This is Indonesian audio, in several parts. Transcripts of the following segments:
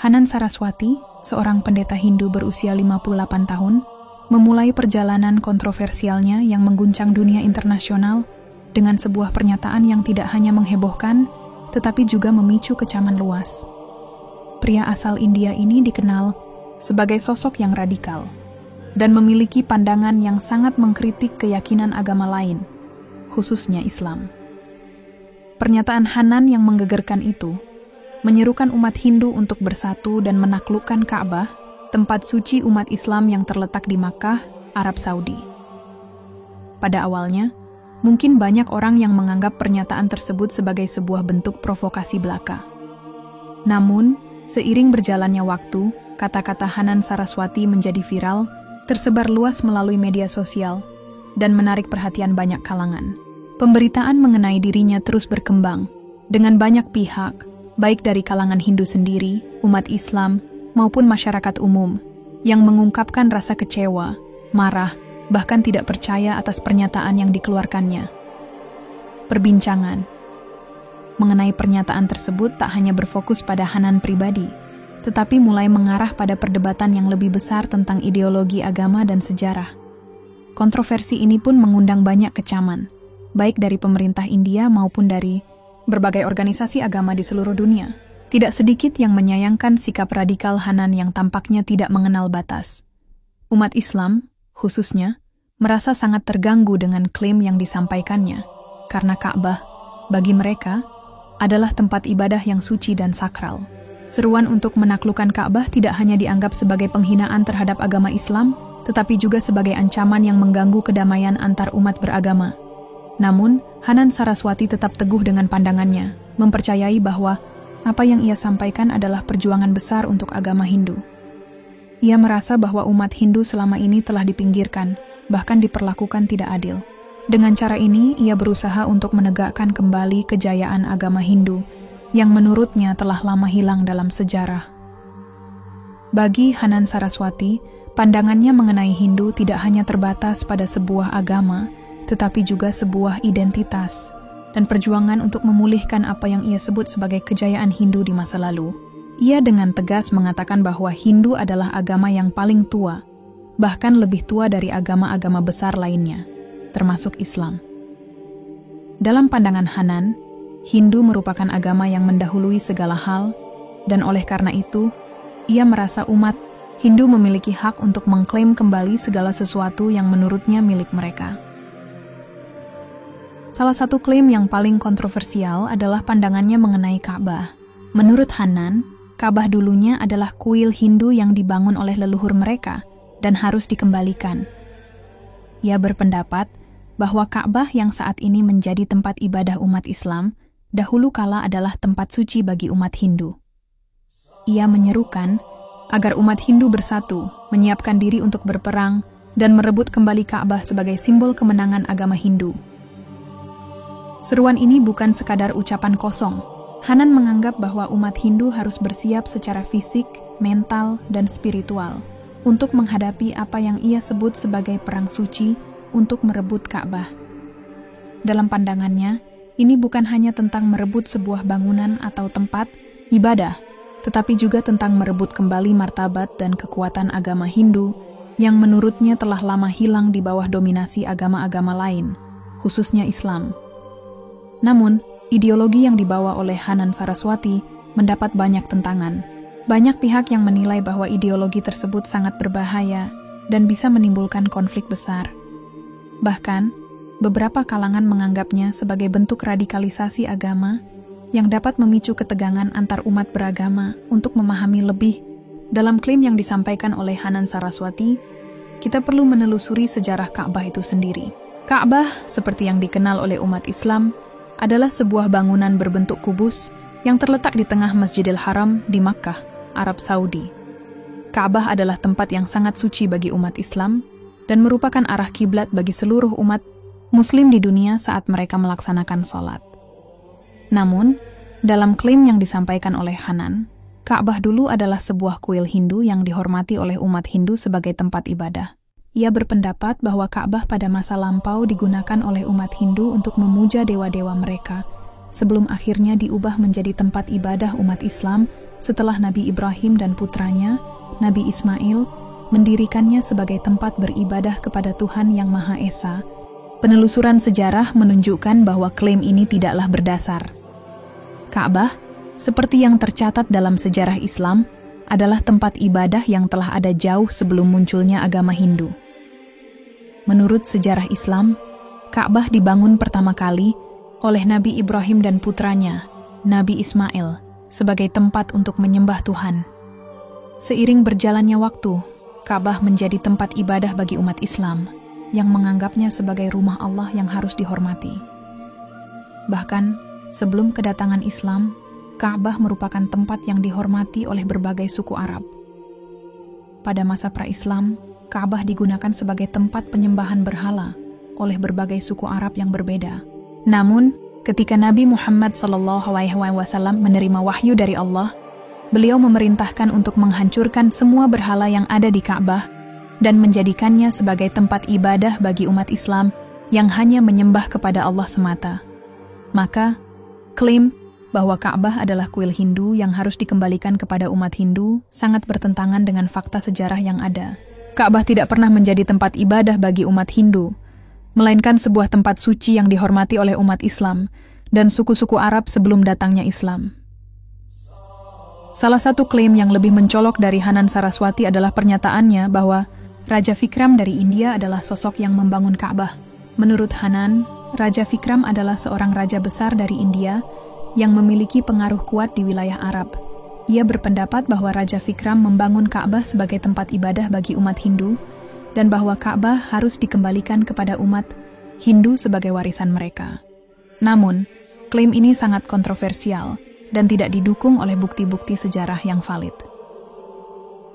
Hanan Saraswati, seorang pendeta Hindu berusia 58 tahun, memulai perjalanan kontroversialnya yang mengguncang dunia internasional dengan sebuah pernyataan yang tidak hanya menghebohkan, tetapi juga memicu kecaman luas. Pria asal India ini dikenal sebagai sosok yang radikal dan memiliki pandangan yang sangat mengkritik keyakinan agama lain, khususnya Islam. Pernyataan Hanan yang menggegerkan itu menyerukan umat Hindu untuk bersatu dan menaklukkan Ka'bah, tempat suci umat Islam yang terletak di Makkah, Arab Saudi. Pada awalnya, mungkin banyak orang yang menganggap pernyataan tersebut sebagai sebuah bentuk provokasi belaka. Namun, seiring berjalannya waktu, kata-kata Hanan Saraswati menjadi viral, tersebar luas melalui media sosial, dan menarik perhatian banyak kalangan. Pemberitaan mengenai dirinya terus berkembang, dengan banyak pihak, baik dari kalangan Hindu sendiri, umat Islam, maupun masyarakat umum, yang mengungkapkan rasa kecewa, marah, bahkan tidak percaya atas pernyataan yang dikeluarkannya. Perbincangan mengenai pernyataan tersebut tak hanya berfokus pada Hanan pribadi, tetapi mulai mengarah pada perdebatan yang lebih besar tentang ideologi agama dan sejarah. Kontroversi ini pun mengundang banyak kecaman, baik dari pemerintah India maupun dari berbagai organisasi agama di seluruh dunia. Tidak sedikit yang menyayangkan sikap radikal Hanan yang tampaknya tidak mengenal batas. Umat Islam, khususnya, merasa sangat terganggu dengan klaim yang disampaikannya, karena Ka'bah, bagi mereka, adalah tempat ibadah yang suci dan sakral. Seruan untuk menaklukkan Ka'bah tidak hanya dianggap sebagai penghinaan terhadap agama Islam, tetapi juga sebagai ancaman yang mengganggu kedamaian antar umat beragama. Namun, Hanan Saraswati tetap teguh dengan pandangannya, mempercayai bahwa apa yang ia sampaikan adalah perjuangan besar untuk agama Hindu. Ia merasa bahwa umat Hindu selama ini telah dipinggirkan, bahkan diperlakukan tidak adil. Dengan cara ini, ia berusaha untuk menegakkan kembali kejayaan agama Hindu, yang menurutnya telah lama hilang dalam sejarah. Bagi Hanan Saraswati, pandangannya mengenai Hindu tidak hanya terbatas pada sebuah agama, tetapi juga sebuah identitas dan perjuangan untuk memulihkan apa yang ia sebut sebagai kejayaan Hindu di masa lalu. Ia dengan tegas mengatakan bahwa Hindu adalah agama yang paling tua, bahkan lebih tua dari agama-agama besar lainnya, termasuk Islam. Dalam pandangan Hanan, Hindu merupakan agama yang mendahului segala hal, dan oleh karena itu, ia merasa umat Hindu memiliki hak untuk mengklaim kembali segala sesuatu yang menurutnya milik mereka. Salah satu klaim yang paling kontroversial adalah pandangannya mengenai Ka'bah. Menurut Hanan, Ka'bah dulunya adalah kuil Hindu yang dibangun oleh leluhur mereka dan harus dikembalikan. Ia berpendapat bahwa Ka'bah yang saat ini menjadi tempat ibadah umat Islam, dahulu kala adalah tempat suci bagi umat Hindu. Ia menyerukan agar umat Hindu bersatu, menyiapkan diri untuk berperang, dan merebut kembali Ka'bah sebagai simbol kemenangan agama Hindu. Seruan ini bukan sekadar ucapan kosong. Hanan menganggap bahwa umat Hindu harus bersiap secara fisik, mental, dan spiritual untuk menghadapi apa yang ia sebut sebagai perang suci untuk merebut Ka'bah. Dalam pandangannya, ini bukan hanya tentang merebut sebuah bangunan atau tempat ibadah, tetapi juga tentang merebut kembali martabat dan kekuatan agama Hindu yang menurutnya telah lama hilang di bawah dominasi agama-agama lain, khususnya Islam. Namun, ideologi yang dibawa oleh Hanan Saraswati mendapat banyak tentangan. Banyak pihak yang menilai bahwa ideologi tersebut sangat berbahaya dan bisa menimbulkan konflik besar. Bahkan, beberapa kalangan menganggapnya sebagai bentuk radikalisasi agama yang dapat memicu ketegangan antar umat beragama untuk memahami lebih. Dalam klaim yang disampaikan oleh Hanan Saraswati, kita perlu menelusuri sejarah Ka'bah itu sendiri. Ka'bah, seperti yang dikenal oleh umat Islam, adalah sebuah bangunan berbentuk kubus yang terletak di tengah Masjidil Haram di Makkah, Arab Saudi. Ka'bah adalah tempat yang sangat suci bagi umat Islam dan merupakan arah kiblat bagi seluruh umat Muslim di dunia saat mereka melaksanakan sholat. Namun, dalam klaim yang disampaikan oleh Hanan, Ka'bah dulu adalah sebuah kuil Hindu yang dihormati oleh umat Hindu sebagai tempat ibadah. Ia berpendapat bahwa Ka'bah pada masa lampau digunakan oleh umat Hindu untuk memuja dewa-dewa mereka, sebelum akhirnya diubah menjadi tempat ibadah umat Islam setelah Nabi Ibrahim dan putranya, Nabi Ismail, mendirikannya sebagai tempat beribadah kepada Tuhan Yang Maha Esa. Penelusuran sejarah menunjukkan bahwa klaim ini tidaklah berdasar. Ka'bah, seperti yang tercatat dalam sejarah Islam, adalah tempat ibadah yang telah ada jauh sebelum munculnya agama Hindu. Menurut sejarah Islam, Ka'bah dibangun pertama kali oleh Nabi Ibrahim dan putranya, Nabi Ismail, sebagai tempat untuk menyembah Tuhan. Seiring berjalannya waktu, Ka'bah menjadi tempat ibadah bagi umat Islam yang menganggapnya sebagai rumah Allah yang harus dihormati. Bahkan, sebelum kedatangan Islam, Ka'bah merupakan tempat yang dihormati oleh berbagai suku Arab. Pada masa pra-Islam, Ka'bah digunakan sebagai tempat penyembahan berhala oleh berbagai suku Arab yang berbeda. Namun, ketika Nabi Muhammad SAW menerima wahyu dari Allah, beliau memerintahkan untuk menghancurkan semua berhala yang ada di Ka'bah dan menjadikannya sebagai tempat ibadah bagi umat Islam yang hanya menyembah kepada Allah semata. Maka, klaim bahwa Ka'bah adalah kuil Hindu yang harus dikembalikan kepada umat Hindu sangat bertentangan dengan fakta sejarah yang ada. Ka'bah tidak pernah menjadi tempat ibadah bagi umat Hindu, melainkan sebuah tempat suci yang dihormati oleh umat Islam dan suku-suku Arab sebelum datangnya Islam. Salah satu klaim yang lebih mencolok dari Hanan Saraswati adalah pernyataannya bahwa Raja Vikram dari India adalah sosok yang membangun Ka'bah. Menurut Hanan, Raja Vikram adalah seorang raja besar dari India yang memiliki pengaruh kuat di wilayah Arab. Ia berpendapat bahwa Raja Vikram membangun Ka'bah sebagai tempat ibadah bagi umat Hindu dan bahwa Ka'bah harus dikembalikan kepada umat Hindu sebagai warisan mereka. Namun, klaim ini sangat kontroversial dan tidak didukung oleh bukti-bukti sejarah yang valid.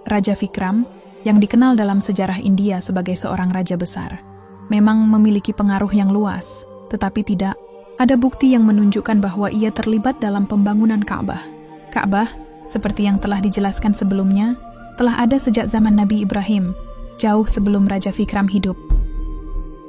Raja Vikram, yang dikenal dalam sejarah India sebagai seorang raja besar, memang memiliki pengaruh yang luas, tetapi tidak ada bukti yang menunjukkan bahwa ia terlibat dalam pembangunan Ka'bah. Ka'bah, seperti yang telah dijelaskan sebelumnya, telah ada sejak zaman Nabi Ibrahim, jauh sebelum Raja Vikram hidup.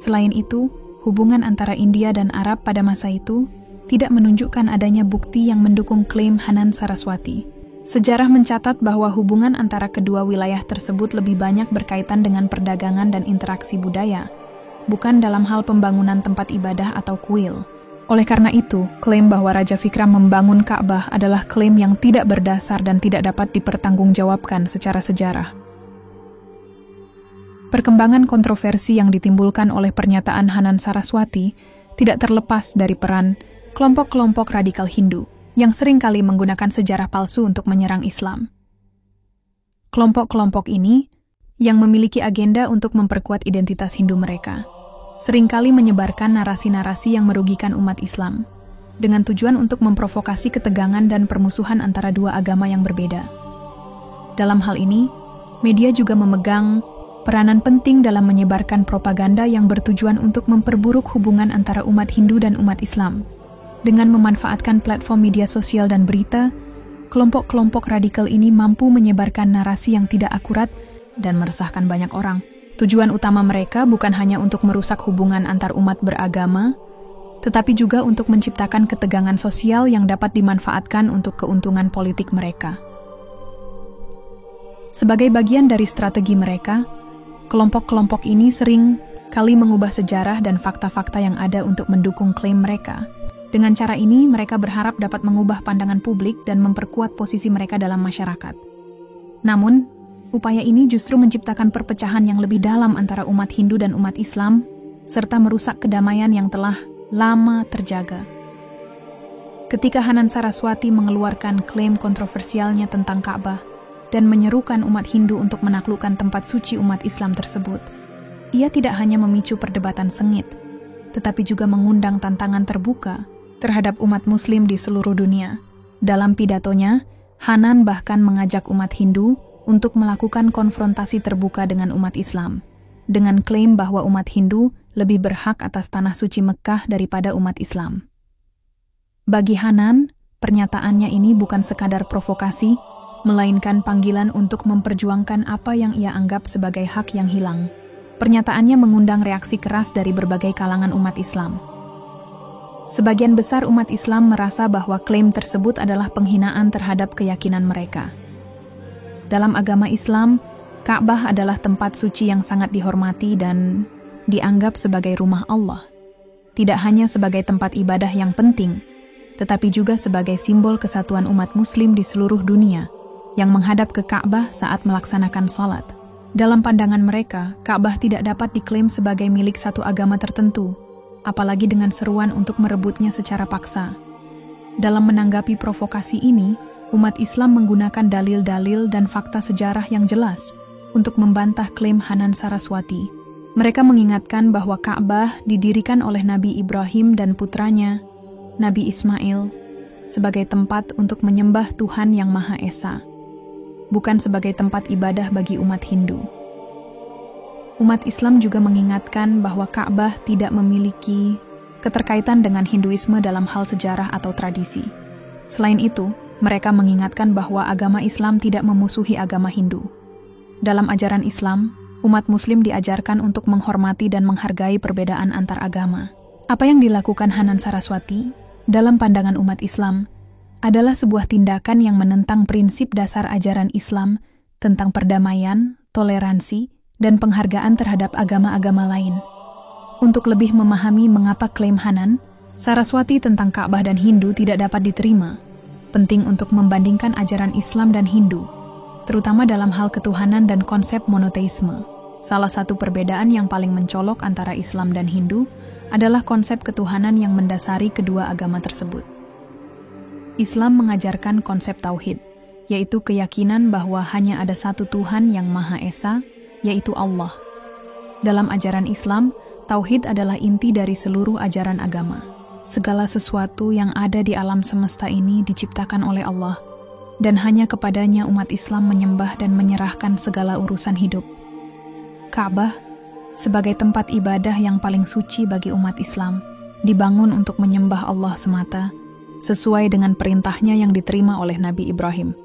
Selain itu, hubungan antara India dan Arab pada masa itu tidak menunjukkan adanya bukti yang mendukung klaim Hanan Saraswati. Sejarah mencatat bahwa hubungan antara kedua wilayah tersebut lebih banyak berkaitan dengan perdagangan dan interaksi budaya, bukan dalam hal pembangunan tempat ibadah atau kuil. Oleh karena itu, klaim bahwa Raja Vikram membangun Ka'bah adalah klaim yang tidak berdasar dan tidak dapat dipertanggungjawabkan secara sejarah. Perkembangan kontroversi yang ditimbulkan oleh pernyataan Hanan Saraswati tidak terlepas dari peran kelompok-kelompok radikal Hindu yang seringkali menggunakan sejarah palsu untuk menyerang Islam. Kelompok-kelompok ini, yang memiliki agenda untuk memperkuat identitas Hindu mereka, seringkali menyebarkan narasi-narasi yang merugikan umat Islam, dengan tujuan untuk memprovokasi ketegangan dan permusuhan antara dua agama yang berbeda. Dalam hal ini, media juga memegang peranan penting dalam menyebarkan propaganda yang bertujuan untuk memperburuk hubungan antara umat Hindu dan umat Islam. Dengan memanfaatkan platform media sosial dan berita, kelompok-kelompok radikal ini mampu menyebarkan narasi yang tidak akurat dan meresahkan banyak orang. Tujuan utama mereka bukan hanya untuk merusak hubungan antar umat beragama, tetapi juga untuk menciptakan ketegangan sosial yang dapat dimanfaatkan untuk keuntungan politik mereka. Sebagai bagian dari strategi mereka, kelompok-kelompok ini sering kali mengubah sejarah dan fakta-fakta yang ada untuk mendukung klaim mereka. Dengan cara ini, mereka berharap dapat mengubah pandangan publik dan memperkuat posisi mereka dalam masyarakat. Namun, upaya ini justru menciptakan perpecahan yang lebih dalam antara umat Hindu dan umat Islam, serta merusak kedamaian yang telah lama terjaga. Ketika Hanan Saraswati mengeluarkan klaim kontroversialnya tentang Ka'bah dan menyerukan umat Hindu untuk menaklukkan tempat suci umat Islam tersebut, ia tidak hanya memicu perdebatan sengit, tetapi juga mengundang tantangan terbuka terhadap umat Muslim di seluruh dunia. Dalam pidatonya, Hanan bahkan mengajak umat Hindu untuk melakukan konfrontasi terbuka dengan umat Islam, dengan klaim bahwa umat Hindu lebih berhak atas tanah suci Mekkah daripada umat Islam. Bagi Hanan, pernyataannya ini bukan sekadar provokasi, melainkan panggilan untuk memperjuangkan apa yang ia anggap sebagai hak yang hilang. Pernyataannya mengundang reaksi keras dari berbagai kalangan umat Islam. Sebagian besar umat Islam merasa bahwa klaim tersebut adalah penghinaan terhadap keyakinan mereka. Dalam agama Islam, Ka'bah adalah tempat suci yang sangat dihormati dan dianggap sebagai rumah Allah. Tidak hanya sebagai tempat ibadah yang penting, tetapi juga sebagai simbol kesatuan umat Muslim di seluruh dunia yang menghadap ke Ka'bah saat melaksanakan salat. Dalam pandangan mereka, Ka'bah tidak dapat diklaim sebagai milik satu agama tertentu, apalagi dengan seruan untuk merebutnya secara paksa. Dalam menanggapi provokasi ini, umat Islam menggunakan dalil-dalil dan fakta sejarah yang jelas untuk membantah klaim Hanan Saraswati. Mereka mengingatkan bahwa Ka'bah didirikan oleh Nabi Ibrahim dan putranya, Nabi Ismail, sebagai tempat untuk menyembah Tuhan Yang Maha Esa, bukan sebagai tempat ibadah bagi umat Hindu. Umat Islam juga mengingatkan bahwa Ka'bah tidak memiliki keterkaitan dengan Hinduisme dalam hal sejarah atau tradisi. Selain itu, mereka mengingatkan bahwa agama Islam tidak memusuhi agama Hindu. Dalam ajaran Islam, umat Muslim diajarkan untuk menghormati dan menghargai perbedaan antar agama. Apa yang dilakukan Hanan Saraswati dalam pandangan umat Islam adalah sebuah tindakan yang menentang prinsip dasar ajaran Islam tentang perdamaian, toleransi, dan penghargaan terhadap agama-agama lain. Untuk lebih memahami mengapa klaim Hanan Saraswati tentang Ka'bah dan Hindu tidak dapat diterima, penting untuk membandingkan ajaran Islam dan Hindu, terutama dalam hal ketuhanan dan konsep monoteisme. Salah satu perbedaan yang paling mencolok antara Islam dan Hindu adalah konsep ketuhanan yang mendasari kedua agama tersebut. Islam mengajarkan konsep tauhid, yaitu keyakinan bahwa hanya ada satu Tuhan yang Maha Esa, yaitu Allah. Dalam ajaran Islam, tauhid adalah inti dari seluruh ajaran agama. Segala sesuatu yang ada di alam semesta ini diciptakan oleh Allah, dan hanya kepadanya umat Islam menyembah dan menyerahkan segala urusan hidup. Ka'bah, sebagai tempat ibadah yang paling suci bagi umat Islam, dibangun untuk menyembah Allah semata, sesuai dengan perintahnya yang diterima oleh Nabi Ibrahim.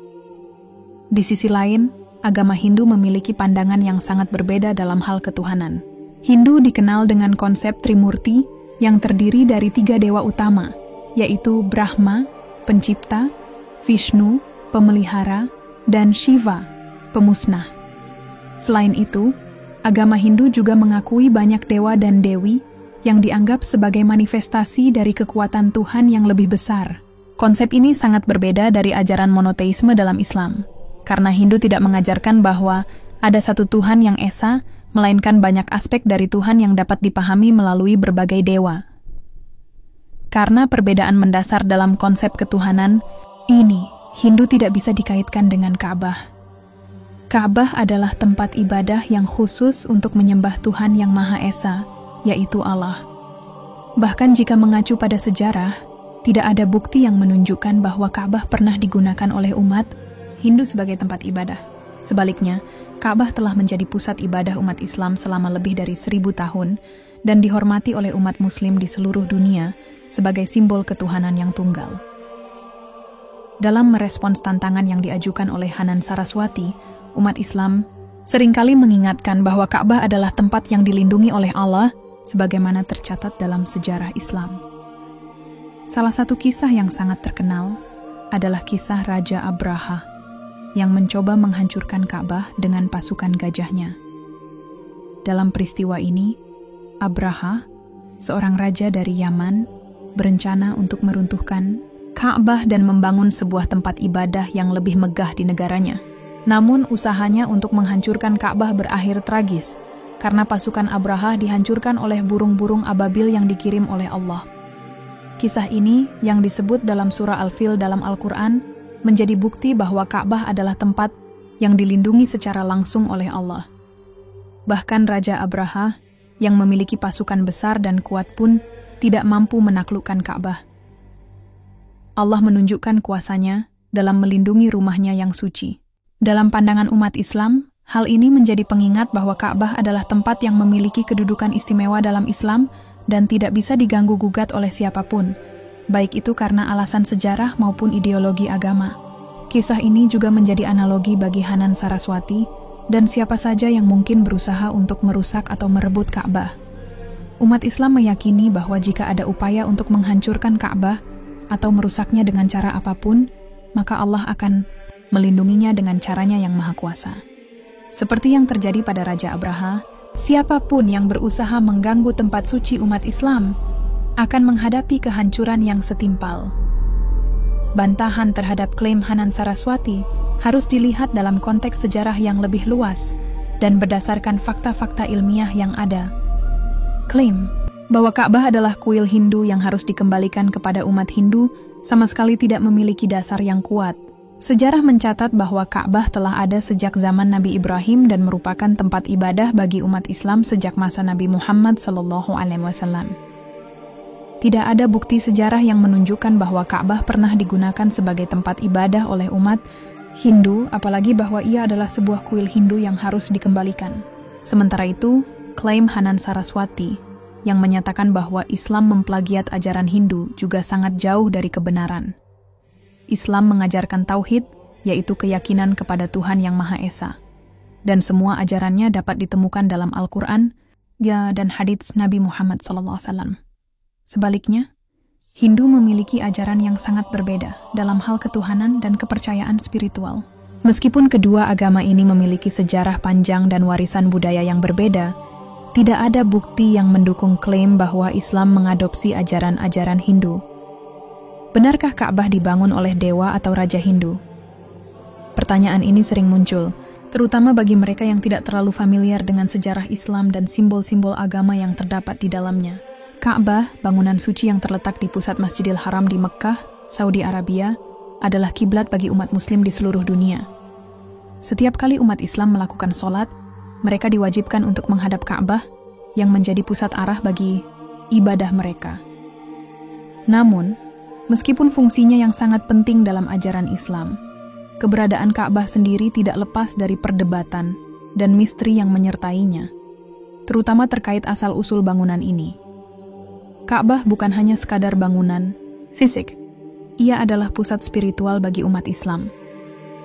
Di sisi lain, agama Hindu memiliki pandangan yang sangat berbeda dalam hal ketuhanan. Hindu dikenal dengan konsep Trimurti yang terdiri dari 3 dewa utama, yaitu Brahma, pencipta, Vishnu, pemelihara, dan Shiva, pemusnah. Selain itu, agama Hindu juga mengakui banyak dewa dan dewi yang dianggap sebagai manifestasi dari kekuatan Tuhan yang lebih besar. Konsep ini sangat berbeda dari ajaran monoteisme dalam Islam, karena Hindu tidak mengajarkan bahwa ada satu Tuhan yang esa, melainkan banyak aspek dari Tuhan yang dapat dipahami melalui berbagai dewa. Karena perbedaan mendasar dalam konsep ketuhanan, ini Hindu tidak bisa dikaitkan dengan Ka'bah. Ka'bah adalah tempat ibadah yang khusus untuk menyembah Tuhan Yang Maha Esa, yaitu Allah. Bahkan jika mengacu pada sejarah, tidak ada bukti yang menunjukkan bahwa Ka'bah pernah digunakan oleh umat Hindu sebagai tempat ibadah. Sebaliknya, Ka'bah telah menjadi pusat ibadah umat Islam selama lebih dari 1000 tahun dan dihormati oleh umat Muslim di seluruh dunia sebagai simbol ketuhanan yang tunggal. Dalam merespons tantangan yang diajukan oleh Hanan Saraswati, umat Islam seringkali mengingatkan bahwa Ka'bah adalah tempat yang dilindungi oleh Allah sebagaimana tercatat dalam sejarah Islam. Salah satu kisah yang sangat terkenal adalah kisah Raja Abraha yang mencoba menghancurkan Ka'bah dengan pasukan gajahnya. Dalam peristiwa ini, Abraha, seorang raja dari Yaman, berencana untuk meruntuhkan Ka'bah dan membangun sebuah tempat ibadah yang lebih megah di negaranya. Namun usahanya untuk menghancurkan Ka'bah berakhir tragis, karena pasukan Abraha dihancurkan oleh burung-burung ababil yang dikirim oleh Allah. Kisah ini, yang disebut dalam surah Al-Fil dalam Al-Quran, menjadi bukti bahwa Ka'bah adalah tempat yang dilindungi secara langsung oleh Allah. Bahkan Raja Abraha, yang memiliki pasukan besar dan kuat pun, tidak mampu menaklukkan Ka'bah. Allah menunjukkan kuasanya dalam melindungi rumahnya yang suci. Dalam pandangan umat Islam, hal ini menjadi pengingat bahwa Ka'bah adalah tempat yang memiliki kedudukan istimewa dalam Islam dan tidak bisa diganggu-gugat oleh siapapun, baik itu karena alasan sejarah maupun ideologi agama. Kisah ini juga menjadi analogi bagi Hanan Saraswati dan siapa saja yang mungkin berusaha untuk merusak atau merebut Ka'bah. Umat Islam meyakini bahwa jika ada upaya untuk menghancurkan Ka'bah atau merusaknya dengan cara apapun, maka Allah akan melindunginya dengan caranya yang maha kuasa. Seperti yang terjadi pada Raja Abraha, siapapun yang berusaha mengganggu tempat suci umat Islam akan menghadapi kehancuran yang setimpal. Bantahan terhadap klaim Hanan Saraswati harus dilihat dalam konteks sejarah yang lebih luas dan berdasarkan fakta-fakta ilmiah yang ada. Klaim bahwa Ka'bah adalah kuil Hindu yang harus dikembalikan kepada umat Hindu sama sekali tidak memiliki dasar yang kuat. Sejarah mencatat bahwa Ka'bah telah ada sejak zaman Nabi Ibrahim dan merupakan tempat ibadah bagi umat Islam sejak masa Nabi Muhammad SAW. Tidak ada bukti sejarah yang menunjukkan bahwa Ka'bah pernah digunakan sebagai tempat ibadah oleh umat Hindu, apalagi bahwa ia adalah sebuah kuil Hindu yang harus dikembalikan. Sementara itu, klaim Hanan Saraswati yang menyatakan bahwa Islam memplagiat ajaran Hindu juga sangat jauh dari kebenaran. Islam mengajarkan tauhid, yaitu keyakinan kepada Tuhan yang Maha Esa. Dan semua ajarannya dapat ditemukan dalam Al-Quran dan hadits Nabi Muhammad SAW. Sebaliknya, Hindu memiliki ajaran yang sangat berbeda dalam hal ketuhanan dan kepercayaan spiritual. Meskipun kedua agama ini memiliki sejarah panjang dan warisan budaya yang berbeda, tidak ada bukti yang mendukung klaim bahwa Islam mengadopsi ajaran-ajaran Hindu. Benarkah Ka'bah dibangun oleh dewa atau raja Hindu? Pertanyaan ini sering muncul, terutama bagi mereka yang tidak terlalu familiar dengan sejarah Islam dan simbol-simbol agama yang terdapat di dalamnya. Ka'bah, bangunan suci yang terletak di pusat Masjidil Haram di Mekkah, Saudi Arabia, adalah kiblat bagi umat Muslim di seluruh dunia. Setiap kali umat Islam melakukan sholat, mereka diwajibkan untuk menghadap Ka'bah yang menjadi pusat arah bagi ibadah mereka. Namun, meskipun fungsinya yang sangat penting dalam ajaran Islam, keberadaan Ka'bah sendiri tidak lepas dari perdebatan dan misteri yang menyertainya, terutama terkait asal-usul bangunan ini. Ka'bah bukan hanya sekadar bangunan fisik, ia adalah pusat spiritual bagi umat Islam.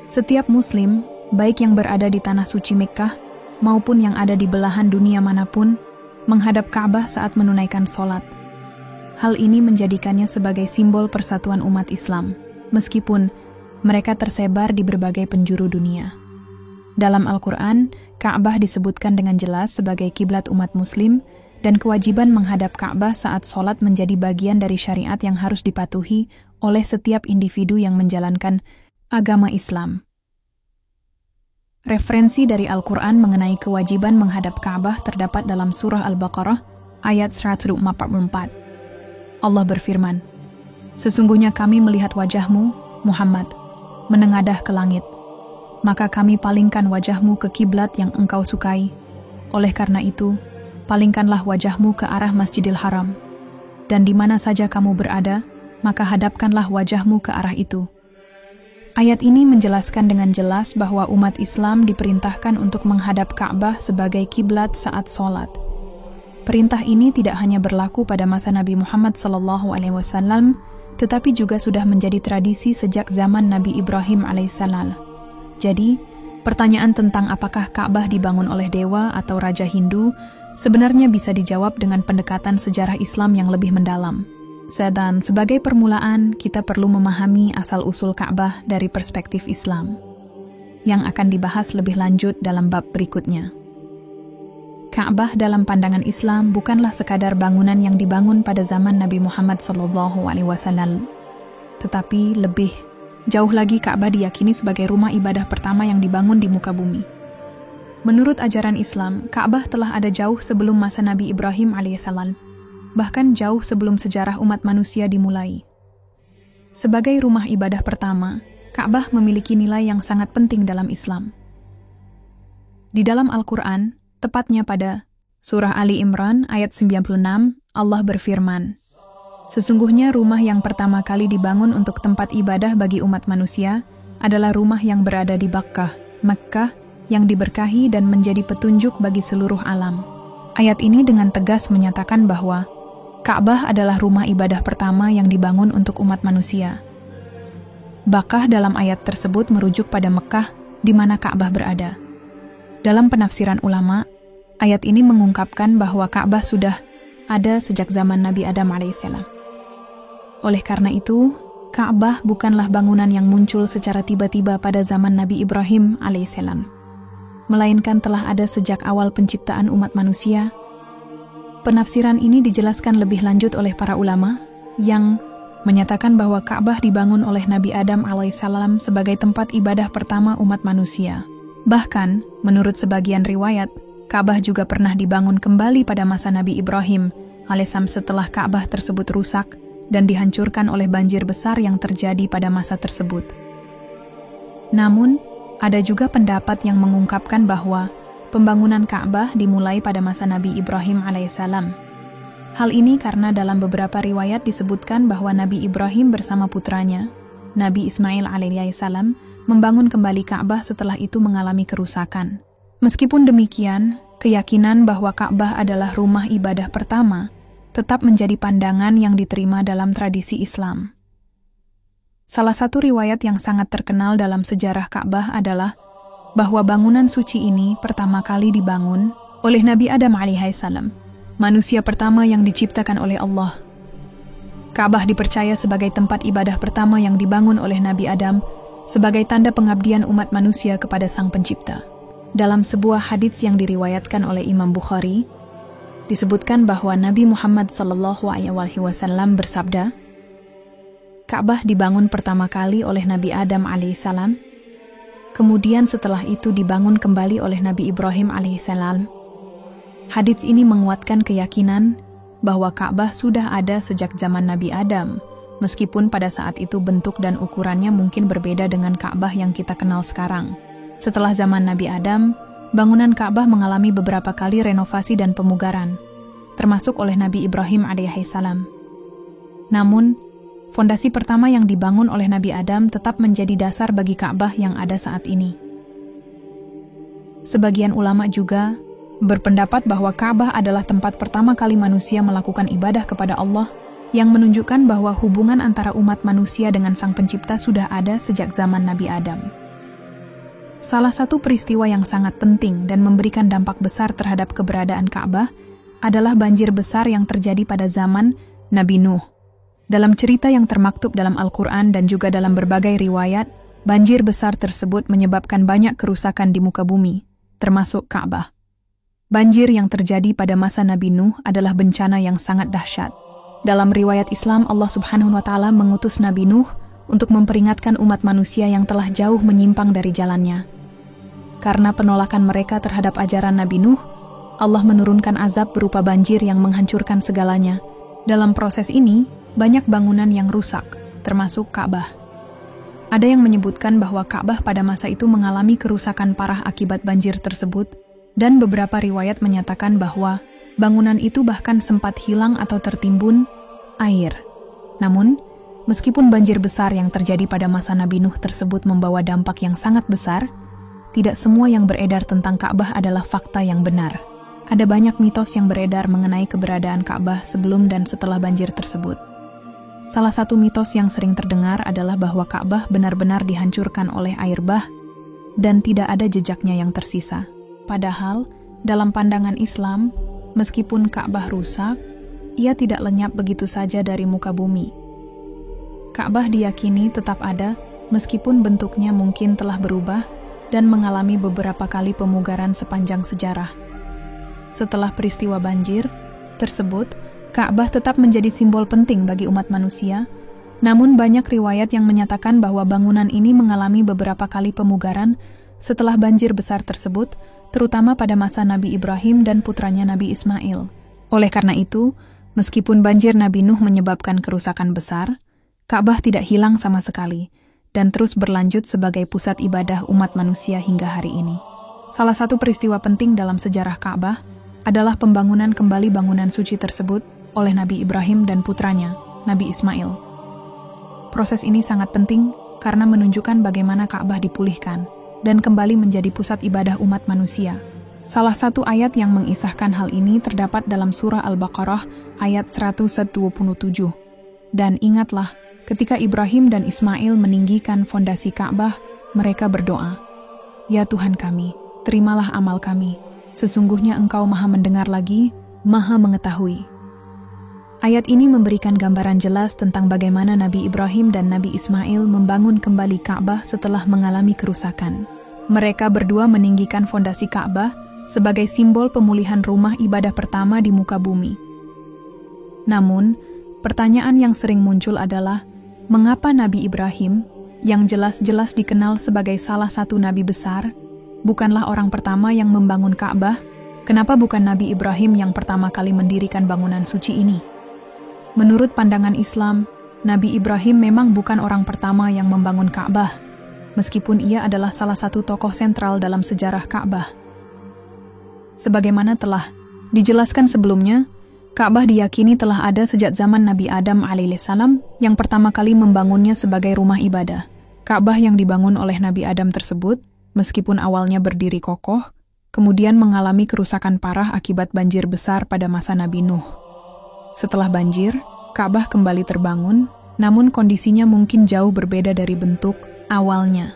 Setiap Muslim, baik yang berada di tanah suci Mekkah maupun yang ada di belahan dunia manapun, menghadap Ka'bah saat menunaikan sholat. Hal ini menjadikannya sebagai simbol persatuan umat Islam, meskipun mereka tersebar di berbagai penjuru dunia. Dalam Al-Quran, Ka'bah disebutkan dengan jelas sebagai kiblat umat Muslim, dan kewajiban menghadap Ka'bah saat sholat menjadi bagian dari syariat yang harus dipatuhi oleh setiap individu yang menjalankan agama Islam. Referensi dari Al-Quran mengenai kewajiban menghadap Ka'bah terdapat dalam surah Al-Baqarah ayat 144. Allah berfirman, "Sesungguhnya kami melihat wajahmu, Muhammad, menengadah ke langit. Maka kami palingkan wajahmu ke kiblat yang engkau sukai. Oleh karena itu, palingkanlah wajahmu ke arah Masjidil Haram. Dan di mana saja kamu berada, maka hadapkanlah wajahmu ke arah itu." Ayat ini menjelaskan dengan jelas bahwa umat Islam diperintahkan untuk menghadap Ka'bah sebagai kiblat saat sholat. Perintah ini tidak hanya berlaku pada masa Nabi Muhammad SAW, tetapi juga sudah menjadi tradisi sejak zaman Nabi Ibrahim alaihissalam. Jadi, pertanyaan tentang apakah Ka'bah dibangun oleh dewa atau raja Hindu sebenarnya bisa dijawab dengan pendekatan sejarah Islam yang lebih mendalam. Dan sebagai permulaan, kita perlu memahami asal-usul Ka'bah dari perspektif Islam, yang akan dibahas lebih lanjut dalam bab berikutnya. Ka'bah dalam pandangan Islam bukanlah sekadar bangunan yang dibangun pada zaman Nabi Muhammad SAW, tetapi lebih jauh lagi Ka'bah diyakini sebagai rumah ibadah pertama yang dibangun di muka bumi. Menurut ajaran Islam, Ka'bah telah ada jauh sebelum masa Nabi Ibrahim alaihissalam, bahkan jauh sebelum sejarah umat manusia dimulai. Sebagai rumah ibadah pertama, Ka'bah memiliki nilai yang sangat penting dalam Islam. Di dalam Al-Quran, tepatnya pada Surah Ali Imran ayat 96, Allah berfirman, "Sesungguhnya rumah yang pertama kali dibangun untuk tempat ibadah bagi umat manusia adalah rumah yang berada di Bakkah, Mekkah, yang diberkahi dan menjadi petunjuk bagi seluruh alam." Ayat ini dengan tegas menyatakan bahwa Ka'bah adalah rumah ibadah pertama yang dibangun untuk umat manusia. Bakkah dalam ayat tersebut merujuk pada Mekkah di mana Ka'bah berada. Dalam penafsiran ulama, ayat ini mengungkapkan bahwa Ka'bah sudah ada sejak zaman Nabi Adam alaihissalam. Oleh karena itu, Ka'bah bukanlah bangunan yang muncul secara tiba-tiba pada zaman Nabi Ibrahim alaihissalam, melainkan telah ada sejak awal penciptaan umat manusia. Penafsiran ini dijelaskan lebih lanjut oleh para ulama yang menyatakan bahwa Ka'bah dibangun oleh Nabi Adam alaihissalam sebagai tempat ibadah pertama umat manusia. Bahkan, menurut sebagian riwayat, Ka'bah juga pernah dibangun kembali pada masa Nabi Ibrahim alaihissalam setelah Ka'bah tersebut rusak dan dihancurkan oleh banjir besar yang terjadi pada masa tersebut. Namun, ada juga pendapat yang mengungkapkan bahwa pembangunan Ka'bah dimulai pada masa Nabi Ibrahim alaihissalam. Hal ini karena dalam beberapa riwayat disebutkan bahwa Nabi Ibrahim bersama putranya, Nabi Ismail alaihissalam, membangun kembali Ka'bah setelah itu mengalami kerusakan. Meskipun demikian, keyakinan bahwa Ka'bah adalah rumah ibadah pertama tetap menjadi pandangan yang diterima dalam tradisi Islam. Salah satu riwayat yang sangat terkenal dalam sejarah Ka'bah adalah bahwa bangunan suci ini pertama kali dibangun oleh Nabi Adam alaihissalam, manusia pertama yang diciptakan oleh Allah. Ka'bah dipercaya sebagai tempat ibadah pertama yang dibangun oleh Nabi Adam sebagai tanda pengabdian umat manusia kepada Sang Pencipta. Dalam sebuah hadits yang diriwayatkan oleh Imam Bukhari, disebutkan bahwa Nabi Muhammad SAW bersabda, Ka'bah dibangun pertama kali oleh Nabi Adam alaihissalam, kemudian setelah itu dibangun kembali oleh Nabi Ibrahim alaihissalam. Hadits ini menguatkan keyakinan bahwa Ka'bah sudah ada sejak zaman Nabi Adam, meskipun pada saat itu bentuk dan ukurannya mungkin berbeda dengan Ka'bah yang kita kenal sekarang. Setelah zaman Nabi Adam, bangunan Ka'bah mengalami beberapa kali renovasi dan pemugaran, termasuk oleh Nabi Ibrahim alaihissalam. Namun, fondasi pertama yang dibangun oleh Nabi Adam tetap menjadi dasar bagi Ka'bah yang ada saat ini. Sebagian ulama juga berpendapat bahwa Ka'bah adalah tempat pertama kali manusia melakukan ibadah kepada Allah, yang menunjukkan bahwa hubungan antara umat manusia dengan Sang Pencipta sudah ada sejak zaman Nabi Adam. Salah satu peristiwa yang sangat penting dan memberikan dampak besar terhadap keberadaan Ka'bah adalah banjir besar yang terjadi pada zaman Nabi Nuh. Dalam cerita yang termaktub dalam Al-Quran dan juga dalam berbagai riwayat, banjir besar tersebut menyebabkan banyak kerusakan di muka bumi, termasuk Ka'bah. Banjir yang terjadi pada masa Nabi Nuh adalah bencana yang sangat dahsyat. Dalam riwayat Islam, Allah Subhanahu wa Ta'ala mengutus Nabi Nuh untuk memperingatkan umat manusia yang telah jauh menyimpang dari jalannya. Karena penolakan mereka terhadap ajaran Nabi Nuh, Allah menurunkan azab berupa banjir yang menghancurkan segalanya. Dalam proses ini, banyak bangunan yang rusak, termasuk Ka'bah. Ada yang menyebutkan bahwa Ka'bah pada masa itu mengalami kerusakan parah akibat banjir tersebut, dan beberapa riwayat menyatakan bahwa bangunan itu bahkan sempat hilang atau tertimbun air. Namun, meskipun banjir besar yang terjadi pada masa Nabi Nuh tersebut membawa dampak yang sangat besar, tidak semua yang beredar tentang Ka'bah adalah fakta yang benar. Ada banyak mitos yang beredar mengenai keberadaan Ka'bah sebelum dan setelah banjir tersebut. Salah satu mitos yang sering terdengar adalah bahwa Ka'bah benar-benar dihancurkan oleh air bah dan tidak ada jejaknya yang tersisa. Padahal, dalam pandangan Islam, meskipun Ka'bah rusak, ia tidak lenyap begitu saja dari muka bumi. Ka'bah diyakini tetap ada, meskipun bentuknya mungkin telah berubah dan mengalami beberapa kali pemugaran sepanjang sejarah. Setelah peristiwa banjir tersebut, Ka'bah tetap menjadi simbol penting bagi umat manusia, namun banyak riwayat yang menyatakan bahwa bangunan ini mengalami beberapa kali pemugaran setelah banjir besar tersebut, terutama pada masa Nabi Ibrahim dan putranya Nabi Ismail. Oleh karena itu, meskipun banjir Nabi Nuh menyebabkan kerusakan besar, Ka'bah tidak hilang sama sekali dan terus berlanjut sebagai pusat ibadah umat manusia hingga hari ini. Salah satu peristiwa penting dalam sejarah Ka'bah adalah pembangunan kembali bangunan suci tersebut oleh Nabi Ibrahim dan putranya, Nabi Ismail. Proses ini sangat penting karena menunjukkan bagaimana Ka'bah dipulihkan dan kembali menjadi pusat ibadah umat manusia. Salah satu ayat yang mengisahkan hal ini terdapat dalam surah Al-Baqarah ayat 127. Dan ingatlah, ketika Ibrahim dan Ismail meninggikan fondasi Ka'bah, mereka berdoa, "Ya Tuhan kami, terimalah amal kami. Sesungguhnya Engkau Maha mendengar lagi, Maha mengetahui." Ayat ini memberikan gambaran jelas tentang bagaimana Nabi Ibrahim dan Nabi Ismail membangun kembali Ka'bah setelah mengalami kerusakan. Mereka berdua meninggikan fondasi Ka'bah sebagai simbol pemulihan rumah ibadah pertama di muka bumi. Namun, pertanyaan yang sering muncul adalah, mengapa Nabi Ibrahim, yang jelas-jelas dikenal sebagai salah satu nabi besar, bukanlah orang pertama yang membangun Ka'bah? Kenapa bukan Nabi Ibrahim yang pertama kali mendirikan bangunan suci ini? Menurut pandangan Islam, Nabi Ibrahim memang bukan orang pertama yang membangun Ka'bah, meskipun ia adalah salah satu tokoh sentral dalam sejarah Ka'bah. Sebagaimana telah dijelaskan sebelumnya, Ka'bah diyakini telah ada sejak zaman Nabi Adam alaihissalam yang pertama kali membangunnya sebagai rumah ibadah. Ka'bah yang dibangun oleh Nabi Adam tersebut, meskipun awalnya berdiri kokoh, kemudian mengalami kerusakan parah akibat banjir besar pada masa Nabi Nuh. Setelah banjir, Ka'bah kembali terbangun, namun kondisinya mungkin jauh berbeda dari bentuk awalnya.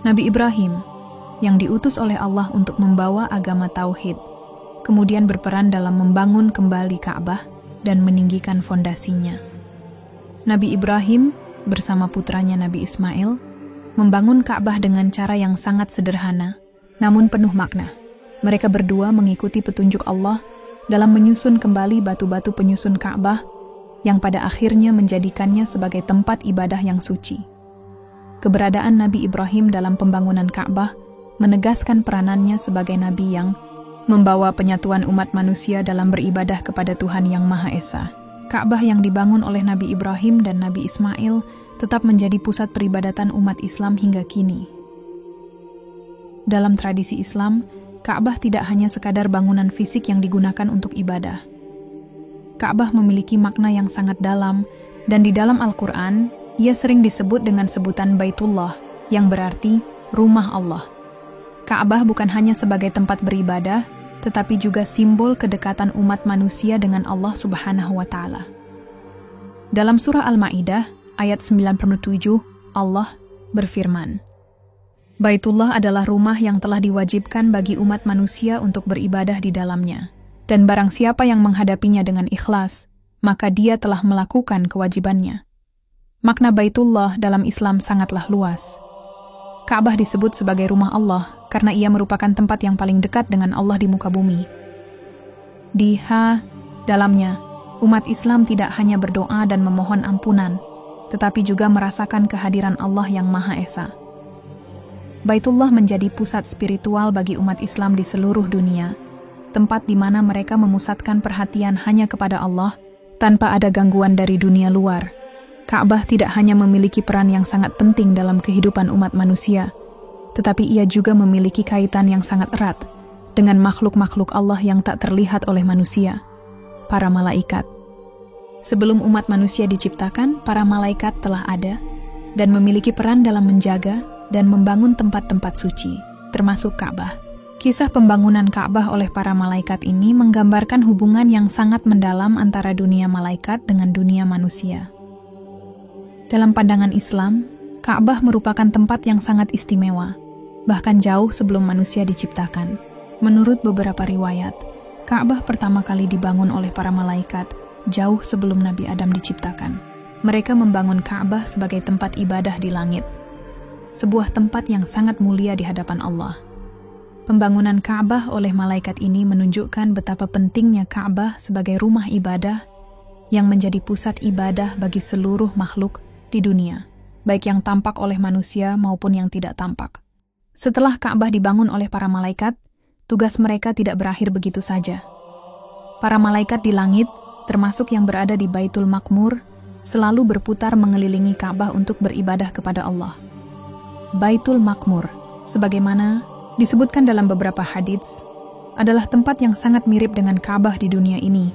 Nabi Ibrahim, yang diutus oleh Allah untuk membawa agama Tauhid, kemudian berperan dalam membangun kembali Ka'bah dan meninggikan fondasinya. Nabi Ibrahim bersama putranya Nabi Ismail membangun Ka'bah dengan cara yang sangat sederhana, namun penuh makna. Mereka berdua mengikuti petunjuk Allah dalam menyusun kembali batu-batu penyusun Ka'bah yang pada akhirnya menjadikannya sebagai tempat ibadah yang suci. Keberadaan Nabi Ibrahim dalam pembangunan Ka'bah menegaskan peranannya sebagai nabi yang membawa penyatuan umat manusia dalam beribadah kepada Tuhan Yang Maha Esa. Ka'bah yang dibangun oleh Nabi Ibrahim dan Nabi Ismail tetap menjadi pusat peribadatan umat Islam hingga kini. Dalam tradisi Islam, Ka'bah tidak hanya sekadar bangunan fisik yang digunakan untuk ibadah. Ka'bah memiliki makna yang sangat dalam, dan di dalam Al-Quran, ia sering disebut dengan sebutan Baitullah, yang berarti rumah Allah. Ka'bah bukan hanya sebagai tempat beribadah, tetapi juga simbol kedekatan umat manusia dengan Allah Subhanahu wa Ta'ala. Dalam surah Al-Ma'idah, ayat 97, Allah berfirman, Baitullah adalah rumah yang telah diwajibkan bagi umat manusia untuk beribadah di dalamnya. Dan barang siapa yang menghadapinya dengan ikhlas, maka dia telah melakukan kewajibannya. Makna Baitullah dalam Islam sangatlah luas. Ka'bah disebut sebagai rumah Allah karena ia merupakan tempat yang paling dekat dengan Allah di muka bumi. Di dalamnya, umat Islam tidak hanya berdoa dan memohon ampunan, tetapi juga merasakan kehadiran Allah yang Maha Esa. Baitullah menjadi pusat spiritual bagi umat Islam di seluruh dunia, tempat di mana mereka memusatkan perhatian hanya kepada Allah tanpa ada gangguan dari dunia luar. Ka'bah tidak hanya memiliki peran yang sangat penting dalam kehidupan umat manusia, tetapi ia juga memiliki kaitan yang sangat erat dengan makhluk-makhluk Allah yang tak terlihat oleh manusia, para malaikat. Sebelum umat manusia diciptakan, para malaikat telah ada dan memiliki peran dalam menjaga dan membangun tempat-tempat suci, termasuk Ka'bah. Kisah pembangunan Ka'bah oleh para malaikat ini menggambarkan hubungan yang sangat mendalam antara dunia malaikat dengan dunia manusia. Dalam pandangan Islam, Ka'bah merupakan tempat yang sangat istimewa, bahkan jauh sebelum manusia diciptakan. Menurut beberapa riwayat, Ka'bah pertama kali dibangun oleh para malaikat jauh sebelum Nabi Adam diciptakan. Mereka membangun Ka'bah sebagai tempat ibadah di langit, sebuah tempat yang sangat mulia di hadapan Allah. Pembangunan Ka'bah oleh malaikat ini menunjukkan betapa pentingnya Ka'bah sebagai rumah ibadah yang menjadi pusat ibadah bagi seluruh makhluk di dunia, baik yang tampak oleh manusia maupun yang tidak tampak. Setelah Ka'bah dibangun oleh para malaikat, tugas mereka tidak berakhir begitu saja. Para malaikat di langit, termasuk yang berada di Baitul Maqmur, selalu berputar mengelilingi Ka'bah untuk beribadah kepada Allah. Baitul Maqmur, sebagaimana disebutkan dalam beberapa hadits, adalah tempat yang sangat mirip dengan Ka'bah di dunia ini.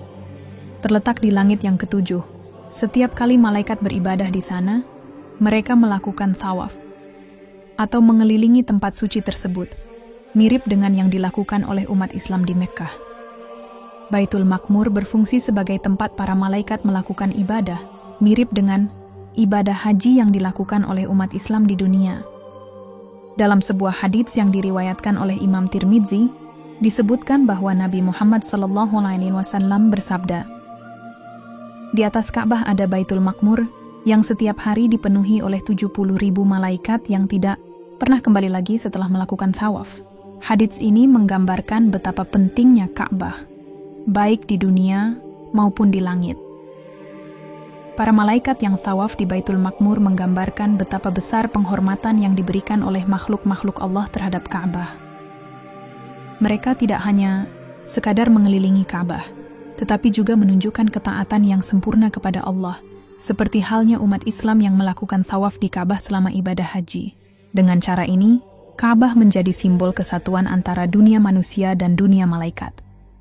Terletak di langit yang ketujuh. Setiap kali malaikat beribadah di sana, mereka melakukan thawaf, atau mengelilingi tempat suci tersebut, mirip dengan yang dilakukan oleh umat Islam di Mekkah. Baitul Maqmur berfungsi sebagai tempat para malaikat melakukan ibadah, mirip dengan ibadah haji yang dilakukan oleh umat Islam di dunia. Dalam sebuah hadits yang diriwayatkan oleh Imam Tirmidzi, disebutkan bahwa Nabi Muhammad SAW bersabda, Di atas Ka'bah ada Baitul Maqmur yang setiap hari dipenuhi oleh 70.000 malaikat yang tidak pernah kembali lagi setelah melakukan tawaf. Hadits ini menggambarkan betapa pentingnya Ka'bah, baik di dunia maupun di langit. Para malaikat yang tawaf di Baitul Maqmur menggambarkan betapa besar penghormatan yang diberikan oleh makhluk-makhluk Allah terhadap Ka'bah. Mereka tidak hanya sekadar mengelilingi Ka'bah, tetapi juga menunjukkan ketaatan yang sempurna kepada Allah, seperti halnya umat Islam yang melakukan tawaf di Ka'bah selama ibadah haji. Dengan cara ini, Ka'bah menjadi simbol kesatuan antara dunia manusia dan dunia malaikat,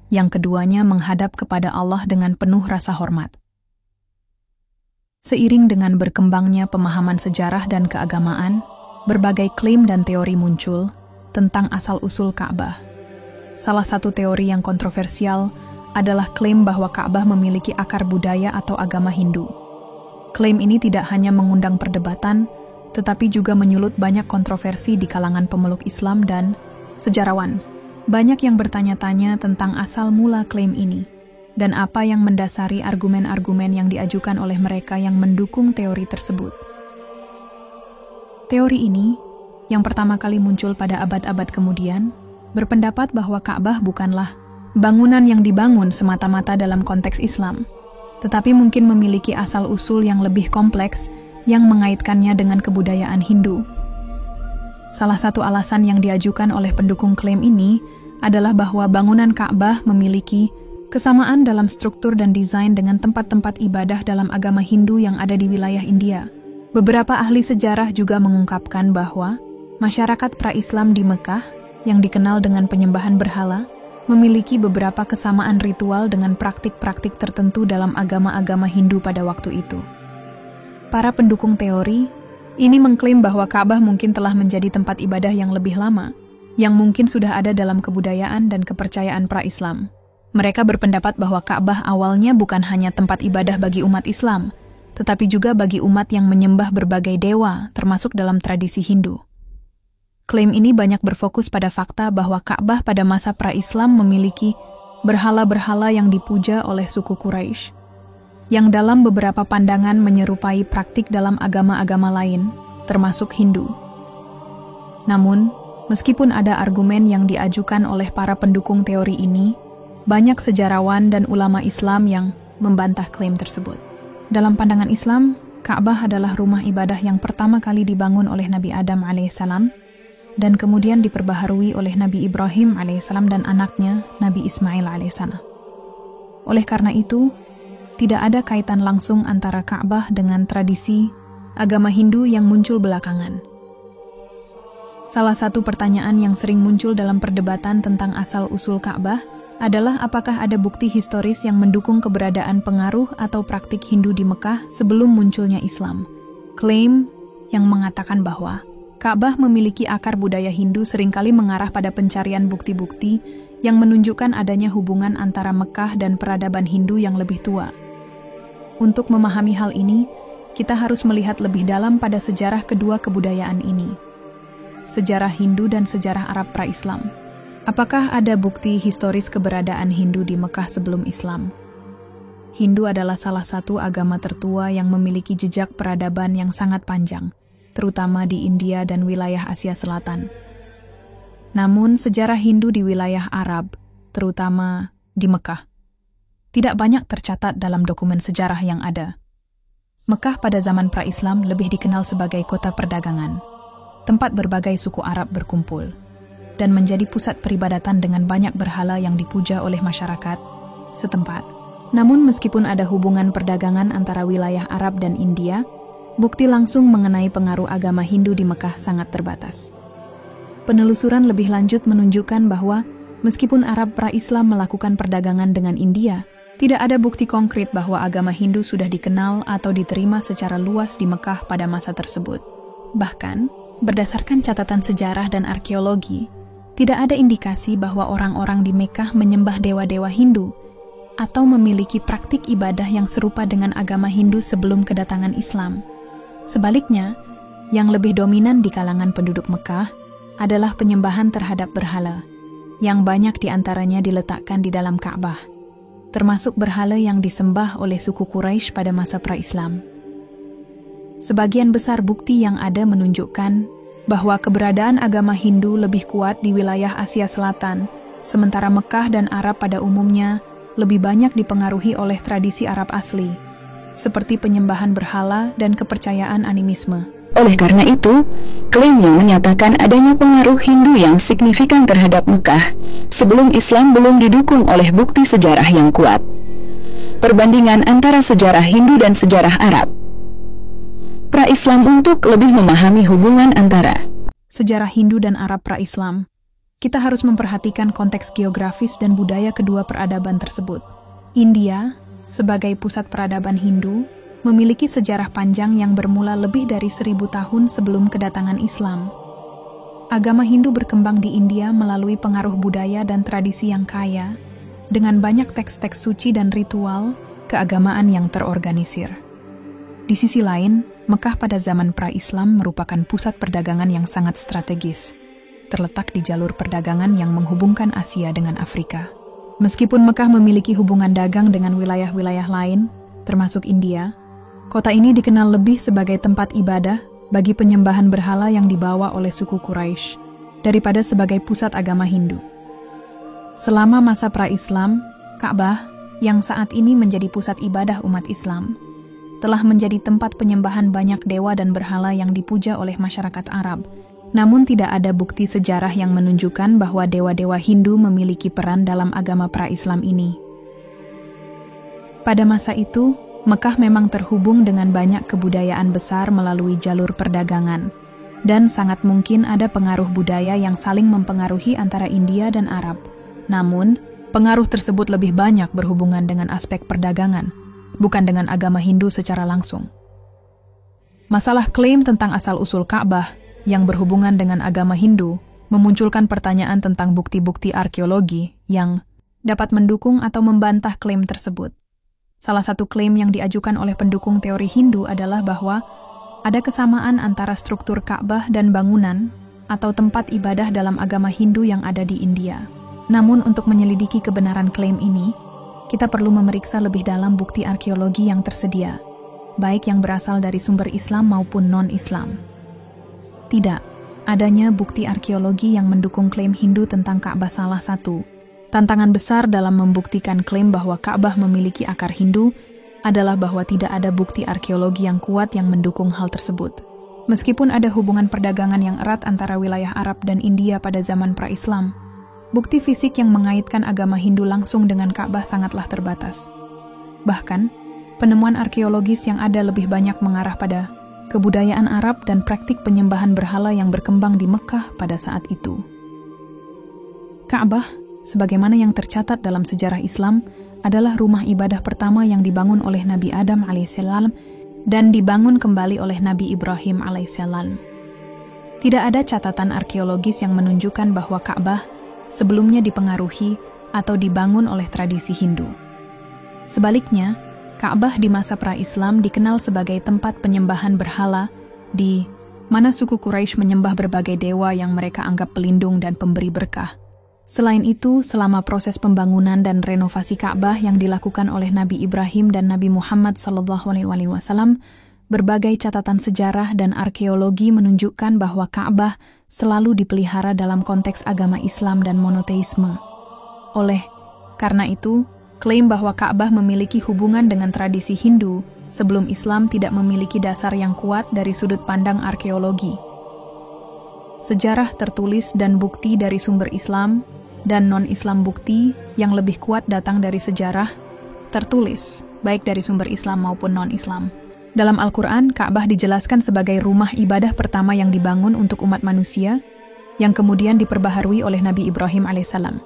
yang keduanya menghadap kepada Allah dengan penuh rasa hormat. Seiring dengan berkembangnya pemahaman sejarah dan keagamaan, berbagai klaim dan teori muncul tentang asal-usul Ka'bah. Salah satu teori yang kontroversial adalah klaim bahwa Ka'bah memiliki akar budaya atau agama Hindu. Klaim ini tidak hanya mengundang perdebatan, tetapi juga menyulut banyak kontroversi di kalangan pemeluk Islam dan sejarawan. Banyak yang bertanya-tanya tentang asal mula klaim ini, dan apa yang mendasari argumen-argumen yang diajukan oleh mereka yang mendukung teori tersebut. Teori ini, yang pertama kali muncul pada abad-abad kemudian, berpendapat bahwa Ka'bah bukanlah bangunan yang dibangun semata-mata dalam konteks Islam, tetapi mungkin memiliki asal-usul yang lebih kompleks yang mengaitkannya dengan kebudayaan Hindu. Salah satu alasan yang diajukan oleh pendukung klaim ini adalah bahwa bangunan Ka'bah memiliki kesamaan dalam struktur dan desain dengan tempat-tempat ibadah dalam agama Hindu yang ada di wilayah India. Beberapa ahli sejarah juga mengungkapkan bahwa masyarakat pra-Islam di Mekah, yang dikenal dengan penyembahan berhala, memiliki beberapa kesamaan ritual dengan praktik-praktik tertentu dalam agama-agama Hindu pada waktu itu. Para pendukung teori ini mengklaim bahwa Ka'bah mungkin telah menjadi tempat ibadah yang lebih lama, yang mungkin sudah ada dalam kebudayaan dan kepercayaan pra-Islam. Mereka berpendapat bahwa Ka'bah awalnya bukan hanya tempat ibadah bagi umat Islam, tetapi juga bagi umat yang menyembah berbagai dewa, termasuk dalam tradisi Hindu. Klaim ini banyak berfokus pada fakta bahwa Ka'bah pada masa pra-Islam memiliki berhala-berhala yang dipuja oleh suku Quraisy, yang dalam beberapa pandangan menyerupai praktik dalam agama-agama lain, termasuk Hindu. Namun, meskipun ada argumen yang diajukan oleh para pendukung teori ini, banyak sejarawan dan ulama Islam yang membantah klaim tersebut. Dalam pandangan Islam, Ka'bah adalah rumah ibadah yang pertama kali dibangun oleh Nabi Adam alaihissalam dan kemudian diperbaharui oleh Nabi Ibrahim alaihissalam dan anaknya Nabi Ismail alaihissalam. Oleh karena itu, tidak ada kaitan langsung antara Ka'bah dengan tradisi agama Hindu yang muncul belakangan. Salah satu pertanyaan yang sering muncul dalam perdebatan tentang asal-usul Ka'bah adalah apakah ada bukti historis yang mendukung keberadaan pengaruh atau praktik Hindu di Mekah sebelum munculnya Islam. Klaim yang mengatakan bahwa Ka'bah memiliki akar budaya Hindu seringkali mengarah pada pencarian bukti-bukti yang menunjukkan adanya hubungan antara Mekah dan peradaban Hindu yang lebih tua. Untuk memahami hal ini, kita harus melihat lebih dalam pada sejarah kedua kebudayaan ini, sejarah Hindu dan sejarah Arab pra-Islam. Apakah ada bukti historis keberadaan Hindu di Mekah sebelum Islam? Hindu adalah salah satu agama tertua yang memiliki jejak peradaban yang sangat panjang, terutama di India dan wilayah Asia Selatan. Namun, sejarah Hindu di wilayah Arab, terutama di Mekah, tidak banyak tercatat dalam dokumen sejarah yang ada. Mekah pada zaman pra-Islam lebih dikenal sebagai kota perdagangan, tempat berbagai suku Arab berkumpul, dan menjadi pusat peribadatan dengan banyak berhala yang dipuja oleh masyarakat setempat. Namun meskipun ada hubungan perdagangan antara wilayah Arab dan India, bukti langsung mengenai pengaruh agama Hindu di Mekah sangat terbatas. Penelusuran lebih lanjut menunjukkan bahwa meskipun Arab pra-Islam melakukan perdagangan dengan India, tidak ada bukti konkret bahwa agama Hindu sudah dikenal atau diterima secara luas di Mekah pada masa tersebut. Bahkan, berdasarkan catatan sejarah dan arkeologi, tidak ada indikasi bahwa orang-orang di Mekah menyembah dewa-dewa Hindu atau memiliki praktik ibadah yang serupa dengan agama Hindu sebelum kedatangan Islam. Sebaliknya, yang lebih dominan di kalangan penduduk Mekah adalah penyembahan terhadap berhala, yang banyak di antaranya diletakkan di dalam Ka'bah. termasuk berhala yang disembah oleh suku Quraisy pada masa pra-Islam. Sebagian besar bukti yang ada menunjukkan bahwa keberadaan agama Hindu lebih kuat di wilayah Asia Selatan, sementara Mekah dan Arab pada umumnya lebih banyak dipengaruhi oleh tradisi Arab asli, seperti penyembahan berhala dan kepercayaan animisme. Oleh karena itu, klaim yang menyatakan adanya pengaruh Hindu yang signifikan terhadap Mekah sebelum Islam belum didukung oleh bukti sejarah yang kuat. Perbandingan antara sejarah Hindu dan sejarah Arab. Pra-Islam untuk lebih memahami hubungan antara sejarah Hindu dan Arab pra-Islam, kita harus memperhatikan konteks geografis dan budaya kedua peradaban tersebut. India, sebagai pusat peradaban Hindu, memiliki sejarah panjang yang bermula lebih dari 1000 tahun sebelum kedatangan Islam. Agama Hindu berkembang di India melalui pengaruh budaya dan tradisi yang kaya, dengan banyak teks-teks suci dan ritual keagamaan yang terorganisir. Di sisi lain, Mekah pada zaman pra-Islam merupakan pusat perdagangan yang sangat strategis, terletak di jalur perdagangan yang menghubungkan Asia dengan Afrika. Meskipun Mekah memiliki hubungan dagang dengan wilayah-wilayah lain, termasuk India, kota ini dikenal lebih sebagai tempat ibadah bagi penyembahan berhala yang dibawa oleh suku Quraisy daripada sebagai pusat agama Hindu. Selama masa pra-Islam, Ka'bah, yang saat ini menjadi pusat ibadah umat Islam, telah menjadi tempat penyembahan banyak dewa dan berhala yang dipuja oleh masyarakat Arab. Namun tidak ada bukti sejarah yang menunjukkan bahwa dewa-dewa Hindu memiliki peran dalam agama pra-Islam ini. Pada masa itu, Mekah memang terhubung dengan banyak kebudayaan besar melalui jalur perdagangan, dan sangat mungkin ada pengaruh budaya yang saling mempengaruhi antara India dan Arab. Namun, pengaruh tersebut lebih banyak berhubungan dengan aspek perdagangan, bukan dengan agama Hindu secara langsung. Masalah klaim tentang asal-usul Ka'bah yang berhubungan dengan agama Hindu memunculkan pertanyaan tentang bukti-bukti arkeologi yang dapat mendukung atau membantah klaim tersebut. Salah satu klaim yang diajukan oleh pendukung teori Hindu adalah bahwa ada kesamaan antara struktur Ka'bah dan bangunan atau tempat ibadah dalam agama Hindu yang ada di India. Namun untuk menyelidiki kebenaran klaim ini, kita perlu memeriksa lebih dalam bukti arkeologi yang tersedia, baik yang berasal dari sumber Islam maupun non-Islam. Tidak, adanya bukti arkeologi yang mendukung klaim Hindu tentang Ka'bah salah satu tantangan besar dalam membuktikan klaim bahwa Ka'bah memiliki akar Hindu adalah bahwa tidak ada bukti arkeologi yang kuat yang mendukung hal tersebut. Meskipun ada hubungan perdagangan yang erat antara wilayah Arab dan India pada zaman pra-Islam, bukti fisik yang mengaitkan agama Hindu langsung dengan Ka'bah sangatlah terbatas. Bahkan, penemuan arkeologis yang ada lebih banyak mengarah pada kebudayaan Arab dan praktik penyembahan berhala yang berkembang di Mekah pada saat itu. Ka'bah, sebagaimana yang tercatat dalam sejarah Islam, adalah rumah ibadah pertama yang dibangun oleh Nabi Adam alaihissalam dan dibangun kembali oleh Nabi Ibrahim alaihissalam. Tidak ada catatan arkeologis yang menunjukkan bahwa Ka'bah sebelumnya dipengaruhi atau dibangun oleh tradisi Hindu. Sebaliknya, Ka'bah di masa pra-Islam dikenal sebagai tempat penyembahan berhala di mana suku Quraisy menyembah berbagai dewa yang mereka anggap pelindung dan pemberi berkah. Selain itu, selama proses pembangunan dan renovasi Ka'bah yang dilakukan oleh Nabi Ibrahim dan Nabi Muhammad SAW, berbagai catatan sejarah dan arkeologi menunjukkan bahwa Ka'bah selalu dipelihara dalam konteks agama Islam dan monoteisme. Oleh karena itu, klaim bahwa Ka'bah memiliki hubungan dengan tradisi Hindu sebelum Islam tidak memiliki dasar yang kuat dari sudut pandang arkeologi. Sejarah tertulis dan bukti dari sumber Islam dan non-Islam bukti yang lebih kuat datang dari sejarah tertulis, baik dari sumber Islam maupun non-Islam. Dalam Al-Quran, Ka'bah dijelaskan sebagai rumah ibadah pertama yang dibangun untuk umat manusia, yang kemudian diperbaharui oleh Nabi Ibrahim alaihissalam.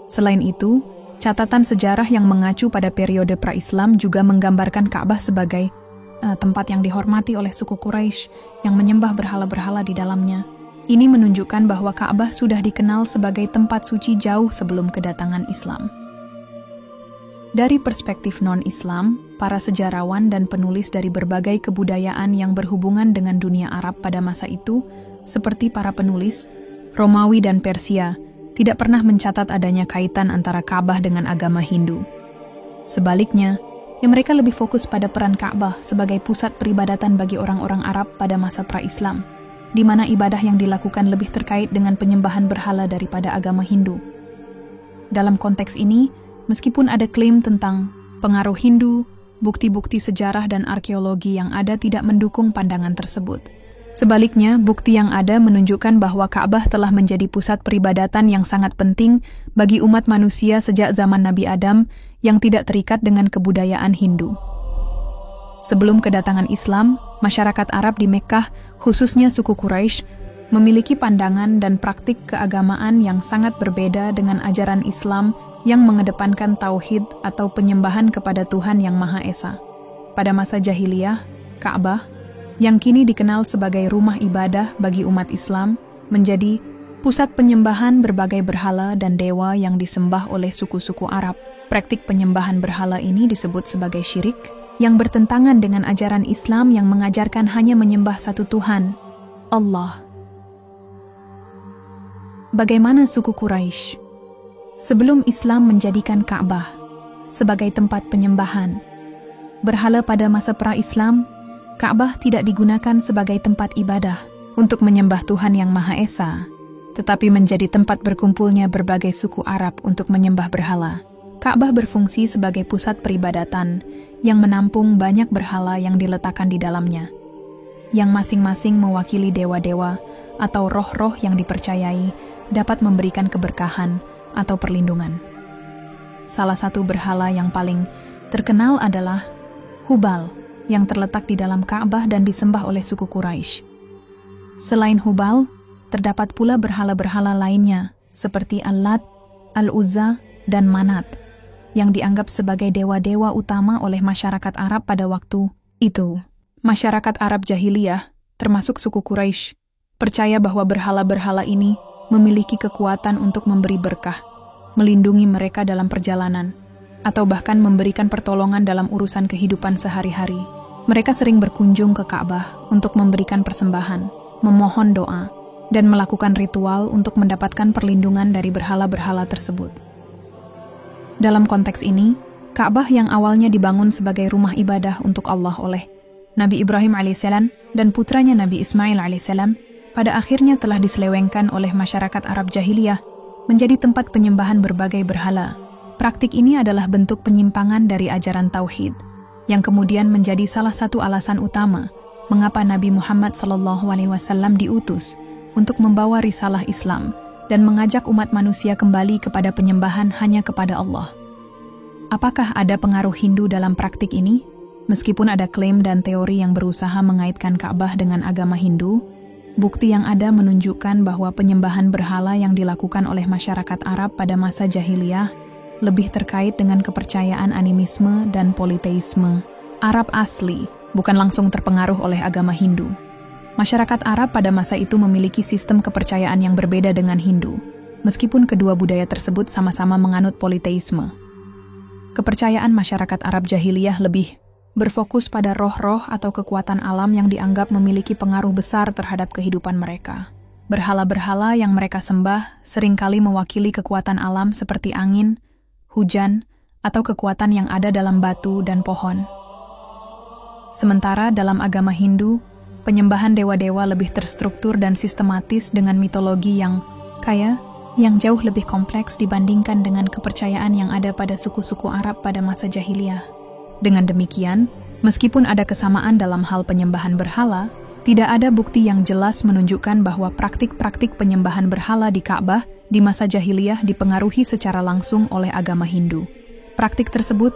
Selain itu, catatan sejarah yang mengacu pada periode pra-Islam juga menggambarkan Ka'bah sebagai tempat yang dihormati oleh suku Quraisy yang menyembah berhala-berhala di dalamnya. Ini menunjukkan bahwa Ka'bah sudah dikenal sebagai tempat suci jauh sebelum kedatangan Islam. Dari perspektif non-Islam, para sejarawan dan penulis dari berbagai kebudayaan yang berhubungan dengan dunia Arab pada masa itu, seperti para penulis Romawi dan Persia, tidak pernah mencatat adanya kaitan antara Ka'bah dengan agama Hindu. Sebaliknya, mereka lebih fokus pada peran Ka'bah sebagai pusat peribadatan bagi orang-orang Arab pada masa pra-Islam, di mana ibadah yang dilakukan lebih terkait dengan penyembahan berhala daripada agama Hindu. Dalam konteks ini, meskipun ada klaim tentang pengaruh Hindu, bukti-bukti sejarah dan arkeologi yang ada tidak mendukung pandangan tersebut. Sebaliknya, bukti yang ada menunjukkan bahwa Ka'bah telah menjadi pusat peribadatan yang sangat penting bagi umat manusia sejak zaman Nabi Adam yang tidak terikat dengan kebudayaan Hindu. Sebelum kedatangan Islam, masyarakat Arab di Mekkah, khususnya suku Quraisy, memiliki pandangan dan praktik keagamaan yang sangat berbeda dengan ajaran Islam yang mengedepankan tauhid atau penyembahan kepada Tuhan Yang Maha Esa. Pada masa jahiliyah, Ka'bah, yang kini dikenal sebagai rumah ibadah bagi umat Islam, menjadi pusat penyembahan berbagai berhala dan dewa yang disembah oleh suku-suku Arab. Praktik penyembahan berhala ini disebut sebagai syirik, yang bertentangan dengan ajaran Islam yang mengajarkan hanya menyembah satu Tuhan, Allah. Bagaimana suku Quraisy? Sebelum Islam menjadikan Ka'bah sebagai tempat penyembahan berhala pada masa pra-Islam, Ka'bah tidak digunakan sebagai tempat ibadah untuk menyembah Tuhan Yang Maha Esa, tetapi menjadi tempat berkumpulnya berbagai suku Arab untuk menyembah berhala. Ka'bah berfungsi sebagai pusat peribadatan yang menampung banyak berhala yang diletakkan di dalamnya, yang masing-masing mewakili dewa-dewa atau roh-roh yang dipercayai dapat memberikan keberkahan atau perlindungan. Salah satu berhala yang paling terkenal adalah Hubal, yang terletak di dalam Ka'bah dan disembah oleh suku Quraisy. Selain Hubal, terdapat pula berhala-berhala lainnya seperti Al-Lat, Al-Uzza, dan Manat, yang dianggap sebagai dewa-dewa utama oleh masyarakat Arab pada waktu itu. Masyarakat Arab jahiliyah, termasuk suku Quraisy, percaya bahwa berhala-berhala ini memiliki kekuatan untuk memberi berkah, melindungi mereka dalam perjalanan, atau bahkan memberikan pertolongan dalam urusan kehidupan sehari-hari. Mereka sering berkunjung ke Ka'bah untuk memberikan persembahan, memohon doa, dan melakukan ritual untuk mendapatkan perlindungan dari berhala-berhala tersebut. Dalam konteks ini, Ka'bah yang awalnya dibangun sebagai rumah ibadah untuk Allah oleh Nabi Ibrahim alaihissalam dan putranya Nabi Ismail alaihissalam, pada akhirnya telah diselewengkan oleh masyarakat Arab jahiliyah menjadi tempat penyembahan berbagai berhala. Praktik ini adalah bentuk penyimpangan dari ajaran tauhid, yang kemudian menjadi salah satu alasan utama mengapa Nabi Muhammad SAW diutus untuk membawa risalah Islam dan mengajak umat manusia kembali kepada penyembahan hanya kepada Allah. Apakah ada pengaruh Hindu dalam praktik ini? Meskipun ada klaim dan teori yang berusaha mengaitkan Ka'bah dengan agama Hindu, bukti yang ada menunjukkan bahwa penyembahan berhala yang dilakukan oleh masyarakat Arab pada masa jahiliyah lebih terkait dengan kepercayaan animisme dan politeisme Arab asli, bukan langsung terpengaruh oleh agama Hindu. Masyarakat Arab pada masa itu memiliki sistem kepercayaan yang berbeda dengan Hindu, meskipun kedua budaya tersebut sama-sama menganut politeisme. Kepercayaan masyarakat Arab jahiliyah lebih berfokus pada roh-roh atau kekuatan alam yang dianggap memiliki pengaruh besar terhadap kehidupan mereka. Berhala-berhala yang mereka sembah seringkali mewakili kekuatan alam seperti angin, hujan, atau kekuatan yang ada dalam batu dan pohon. Sementara dalam agama Hindu, penyembahan dewa-dewa lebih terstruktur dan sistematis dengan mitologi yang kaya, yang jauh lebih kompleks dibandingkan dengan kepercayaan yang ada pada suku-suku Arab pada masa jahiliyah. Dengan demikian, meskipun ada kesamaan dalam hal penyembahan berhala, tidak ada bukti yang jelas menunjukkan bahwa praktik-praktik penyembahan berhala di Ka'bah di masa jahiliyah dipengaruhi secara langsung oleh agama Hindu. Praktik tersebut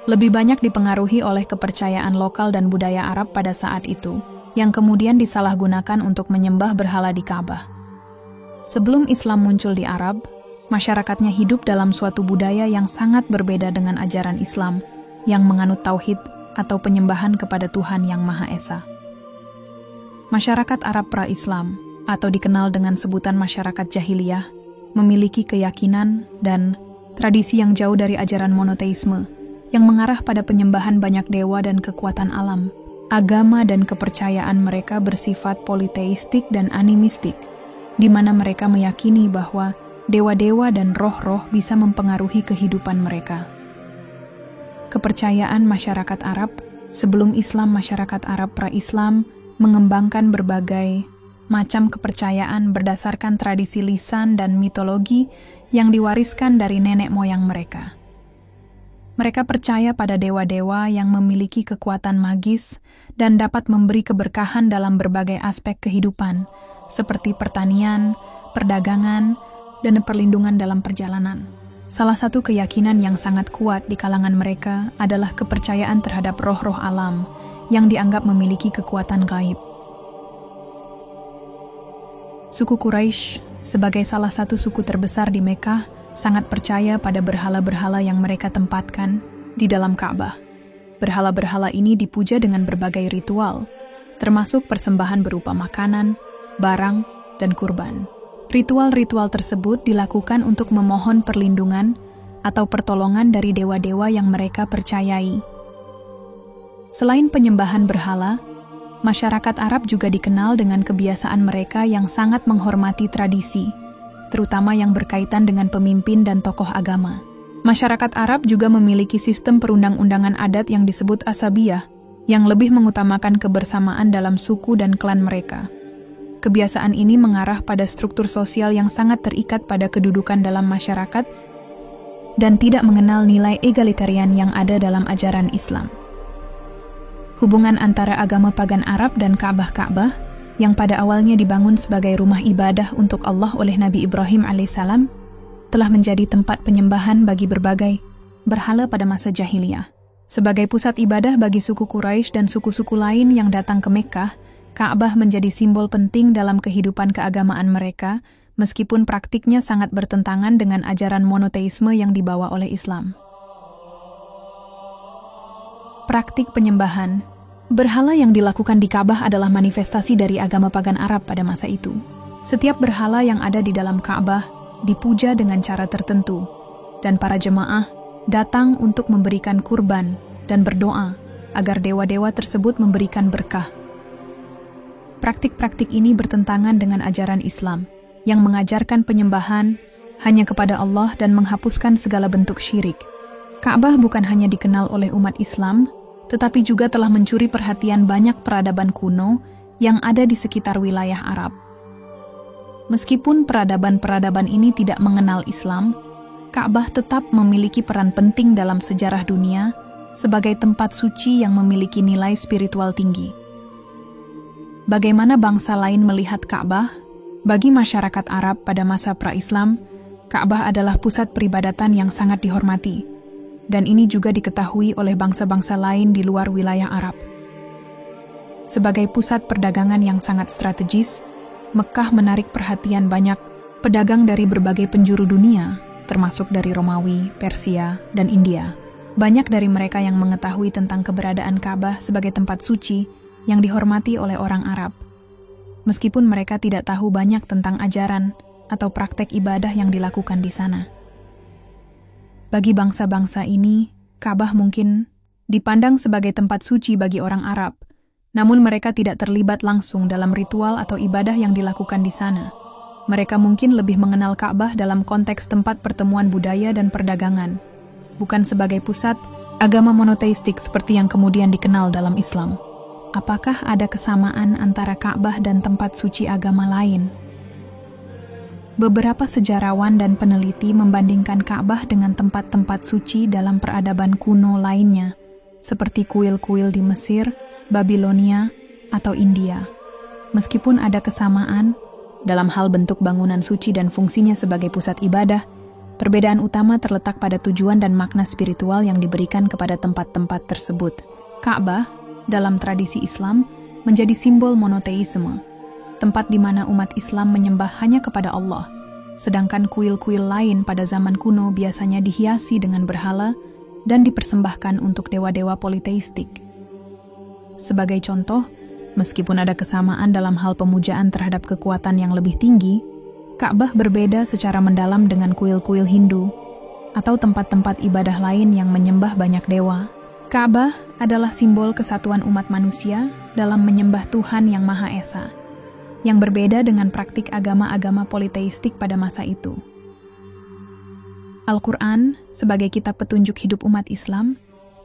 lebih banyak dipengaruhi oleh kepercayaan lokal dan budaya Arab pada saat itu, yang kemudian disalahgunakan untuk menyembah berhala di Ka'bah. Sebelum Islam muncul di Arab, masyarakatnya hidup dalam suatu budaya yang sangat berbeda dengan ajaran Islam, yang menganut tauhid atau penyembahan kepada Tuhan Yang Maha Esa. Masyarakat Arab pra-Islam, atau dikenal dengan sebutan masyarakat jahiliyah, memiliki keyakinan dan tradisi yang jauh dari ajaran monoteisme, yang mengarah pada penyembahan banyak dewa dan kekuatan alam. Agama dan kepercayaan mereka bersifat politeistik dan animistik, di mana mereka meyakini bahwa dewa-dewa dan roh-roh bisa mempengaruhi kehidupan mereka. kepercayaan masyarakat Arab. Sebelum Islam, masyarakat Arab pra-Islam mengembangkan berbagai macam kepercayaan berdasarkan tradisi lisan dan mitologi yang diwariskan dari nenek moyang mereka. Mereka percaya pada dewa-dewa yang memiliki kekuatan magis dan dapat memberi keberkahan dalam berbagai aspek kehidupan, seperti pertanian, perdagangan, dan perlindungan dalam perjalanan. Salah satu keyakinan yang sangat kuat di kalangan mereka adalah kepercayaan terhadap roh-roh alam yang dianggap memiliki kekuatan gaib. Suku Quraisy, sebagai salah satu suku terbesar di Mekah, sangat percaya pada berhala-berhala yang mereka tempatkan di dalam Ka'bah. Berhala-berhala ini dipuja dengan berbagai ritual, termasuk persembahan berupa makanan, barang, dan kurban. Ritual-ritual tersebut dilakukan untuk memohon perlindungan atau pertolongan dari dewa-dewa yang mereka percayai. Selain penyembahan berhala, masyarakat Arab juga dikenal dengan kebiasaan mereka yang sangat menghormati tradisi, terutama yang berkaitan dengan pemimpin dan tokoh agama. Masyarakat Arab juga memiliki sistem perundang-undangan adat yang disebut asabiyah, yang lebih mengutamakan kebersamaan dalam suku dan klan mereka. Kebiasaan ini mengarah pada struktur sosial yang sangat terikat pada kedudukan dalam masyarakat dan tidak mengenal nilai egalitarian yang ada dalam ajaran Islam. Hubungan antara agama pagan Arab dan Ka'bah yang pada awalnya dibangun sebagai rumah ibadah untuk Allah oleh Nabi Ibrahim alaihissalam telah menjadi tempat penyembahan bagi berbagai berhala pada masa jahiliyah. Sebagai pusat ibadah bagi suku Quraisy dan suku-suku lain yang datang ke Mekkah, Ka'bah menjadi simbol penting dalam kehidupan keagamaan mereka, meskipun praktiknya sangat bertentangan dengan ajaran monoteisme yang dibawa oleh Islam. Praktik penyembahan. Berhala yang dilakukan di Ka'bah adalah manifestasi dari agama pagan Arab pada masa itu. Setiap berhala yang ada di dalam Ka'bah dipuja dengan cara tertentu, dan para jemaah datang untuk memberikan kurban dan berdoa agar dewa-dewa tersebut memberikan berkah. Praktik-praktik ini bertentangan dengan ajaran Islam yang mengajarkan penyembahan hanya kepada Allah dan menghapuskan segala bentuk syirik. Ka'bah bukan hanya dikenal oleh umat Islam, tetapi juga telah mencuri perhatian banyak peradaban kuno yang ada di sekitar wilayah Arab. Meskipun peradaban-peradaban ini tidak mengenal Islam, Ka'bah tetap memiliki peran penting dalam sejarah dunia sebagai tempat suci yang memiliki nilai spiritual tinggi. Bagaimana bangsa lain melihat Ka'bah? Bagi masyarakat Arab pada masa pra-Islam, Ka'bah adalah pusat peribadatan yang sangat dihormati, dan ini juga diketahui oleh bangsa-bangsa lain di luar wilayah Arab. Sebagai pusat perdagangan yang sangat strategis, Mekkah menarik perhatian banyak pedagang dari berbagai penjuru dunia, termasuk dari Romawi, Persia, dan India. Banyak dari mereka yang mengetahui tentang keberadaan Ka'bah sebagai tempat suci yang dihormati oleh orang Arab, meskipun mereka tidak tahu banyak tentang ajaran atau praktek ibadah yang dilakukan di sana. Bagi bangsa-bangsa ini, Ka'bah mungkin dipandang sebagai tempat suci bagi orang Arab, namun mereka tidak terlibat langsung dalam ritual atau ibadah yang dilakukan di sana. Mereka mungkin lebih mengenal Ka'bah dalam konteks tempat pertemuan budaya dan perdagangan, bukan sebagai pusat agama monoteistik seperti yang kemudian dikenal dalam Islam. Apakah ada kesamaan antara Ka'bah dan tempat suci agama lain? Beberapa sejarawan dan peneliti membandingkan Ka'bah dengan tempat-tempat suci dalam peradaban kuno lainnya, seperti kuil-kuil di Mesir, Babilonia, atau India. Meskipun ada kesamaan dalam hal bentuk bangunan suci dan fungsinya sebagai pusat ibadah, perbedaan utama terletak pada tujuan dan makna spiritual yang diberikan kepada tempat-tempat tersebut. Ka'bah dalam tradisi Islam menjadi simbol monoteisme, tempat di mana umat Islam menyembah hanya kepada Allah, sedangkan kuil-kuil lain pada zaman kuno biasanya dihiasi dengan berhala dan dipersembahkan untuk dewa-dewa politeistik. Sebagai contoh, meskipun ada kesamaan dalam hal pemujaan terhadap kekuatan yang lebih tinggi, Ka'bah berbeda secara mendalam dengan kuil-kuil Hindu atau tempat-tempat ibadah lain yang menyembah banyak dewa. Ka'bah adalah simbol kesatuan umat manusia dalam menyembah Tuhan yang Maha Esa, yang berbeda dengan praktik agama-agama politeistik pada masa itu. Al-Quran, sebagai kitab petunjuk hidup umat Islam,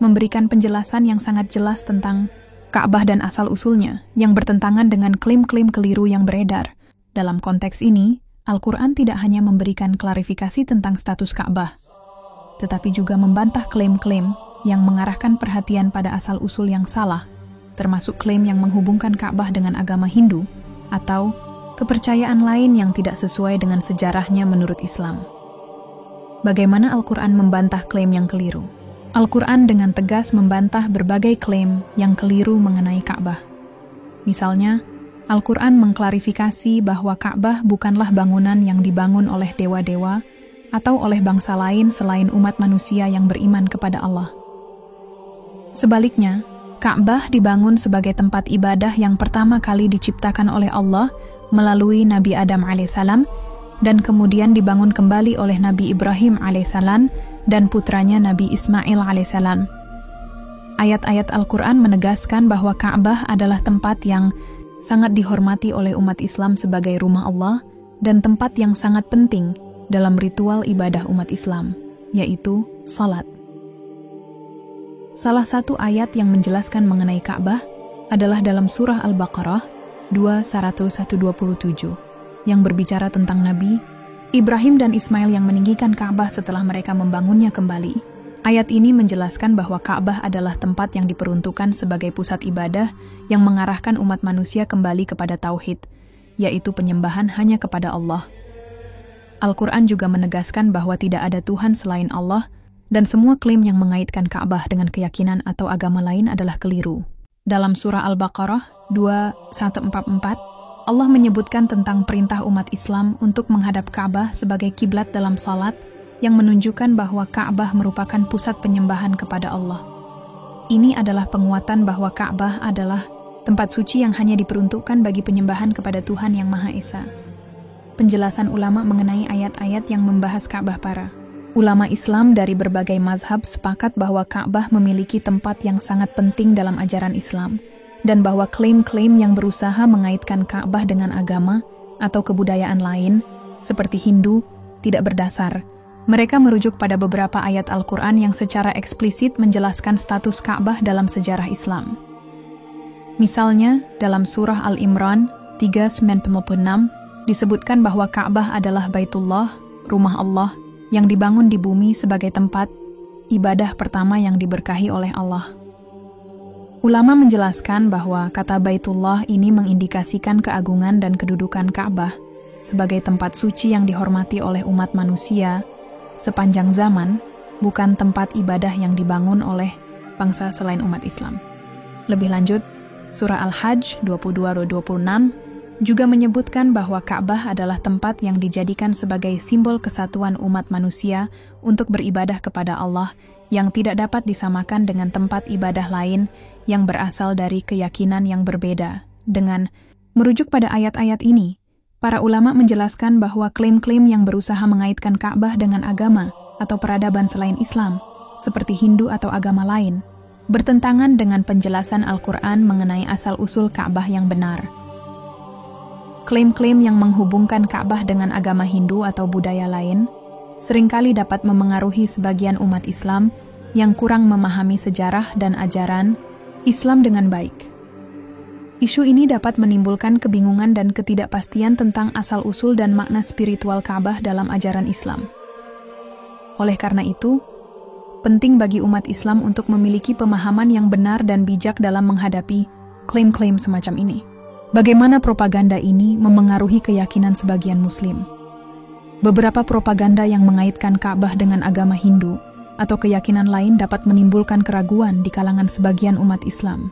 memberikan penjelasan yang sangat jelas tentang Ka'bah dan asal-usulnya yang bertentangan dengan klaim-klaim keliru yang beredar. Dalam konteks ini, Al-Quran tidak hanya memberikan klarifikasi tentang status Ka'bah, tetapi juga membantah klaim-klaim yang mengarahkan perhatian pada asal-usul yang salah, termasuk klaim yang menghubungkan Ka'bah dengan agama Hindu atau kepercayaan lain yang tidak sesuai dengan sejarahnya menurut Islam. Bagaimana Al-Quran membantah klaim yang keliru? Al-Quran dengan tegas membantah berbagai klaim yang keliru mengenai Ka'bah. Misalnya, Al-Quran mengklarifikasi bahwa Ka'bah bukanlah bangunan yang dibangun oleh dewa-dewa atau oleh bangsa lain selain umat manusia yang beriman kepada Allah. Sebaliknya, Ka'bah dibangun sebagai tempat ibadah yang pertama kali diciptakan oleh Allah melalui Nabi Adam alaihissalam dan kemudian dibangun kembali oleh Nabi Ibrahim alaihissalam dan putranya Nabi Ismail alaihissalam. Ayat-ayat Al-Quran menegaskan bahwa Ka'bah adalah tempat yang sangat dihormati oleh umat Islam sebagai rumah Allah dan tempat yang sangat penting dalam ritual ibadah umat Islam, yaitu salat. Salah satu ayat yang menjelaskan mengenai Ka'bah adalah dalam surah Al-Baqarah 2:127 yang berbicara tentang Nabi Ibrahim dan Ismail yang meninggikan Ka'bah setelah mereka membangunnya kembali. Ayat ini menjelaskan bahwa Ka'bah adalah tempat yang diperuntukkan sebagai pusat ibadah yang mengarahkan umat manusia kembali kepada tauhid, yaitu penyembahan hanya kepada Allah. Al-Quran juga menegaskan bahwa tidak ada Tuhan selain Allah, dan semua klaim yang mengaitkan Ka'bah dengan keyakinan atau agama lain adalah keliru. Dalam surah Al-Baqarah 2:144, Allah menyebutkan tentang perintah umat Islam untuk menghadap Ka'bah sebagai kiblat dalam salat yang menunjukkan bahwa Ka'bah merupakan pusat penyembahan kepada Allah. Ini adalah penguatan bahwa Ka'bah adalah tempat suci yang hanya diperuntukkan bagi penyembahan kepada Tuhan Yang Maha Esa. Penjelasan ulama mengenai ayat-ayat yang membahas Ka'bah para ulama Islam dari berbagai mazhab sepakat bahwa Ka'bah memiliki tempat yang sangat penting dalam ajaran Islam, dan bahwa klaim-klaim yang berusaha mengaitkan Ka'bah dengan agama atau kebudayaan lain, seperti Hindu, tidak berdasar. Mereka merujuk pada beberapa ayat Al-Quran yang secara eksplisit menjelaskan status Ka'bah dalam sejarah Islam. Misalnya, dalam surah Al-Imran 3:96 disebutkan bahwa Ka'bah adalah Baitullah, rumah Allah, yang dibangun di bumi sebagai tempat ibadah pertama yang diberkahi oleh Allah. Ulama menjelaskan bahwa kata Baitullah ini mengindikasikan keagungan dan kedudukan Ka'bah sebagai tempat suci yang dihormati oleh umat manusia sepanjang zaman, bukan tempat ibadah yang dibangun oleh bangsa selain umat Islam. Lebih lanjut, surah Al-Hajj 22-26 juga menyebutkan bahwa Ka'bah adalah tempat yang dijadikan sebagai simbol kesatuan umat manusia untuk beribadah kepada Allah yang tidak dapat disamakan dengan tempat ibadah lain yang berasal dari keyakinan yang berbeda. Dengan merujuk pada ayat-ayat ini, para ulama menjelaskan bahwa klaim-klaim yang berusaha mengaitkan Ka'bah dengan agama atau peradaban selain Islam, seperti Hindu atau agama lain, bertentangan dengan penjelasan Al-Quran mengenai asal-usul Ka'bah yang benar. Klaim-klaim yang menghubungkan Ka'bah dengan agama Hindu atau budaya lain seringkali dapat memengaruhi sebagian umat Islam yang kurang memahami sejarah dan ajaran Islam dengan baik. Isu ini dapat menimbulkan kebingungan dan ketidakpastian tentang asal-usul dan makna spiritual Ka'bah dalam ajaran Islam. Oleh karena itu, penting bagi umat Islam untuk memiliki pemahaman yang benar dan bijak dalam menghadapi klaim-klaim semacam ini. Bagaimana propaganda ini memengaruhi keyakinan sebagian Muslim? Beberapa propaganda yang mengaitkan Ka'bah dengan agama Hindu atau keyakinan lain dapat menimbulkan keraguan di kalangan sebagian umat Islam,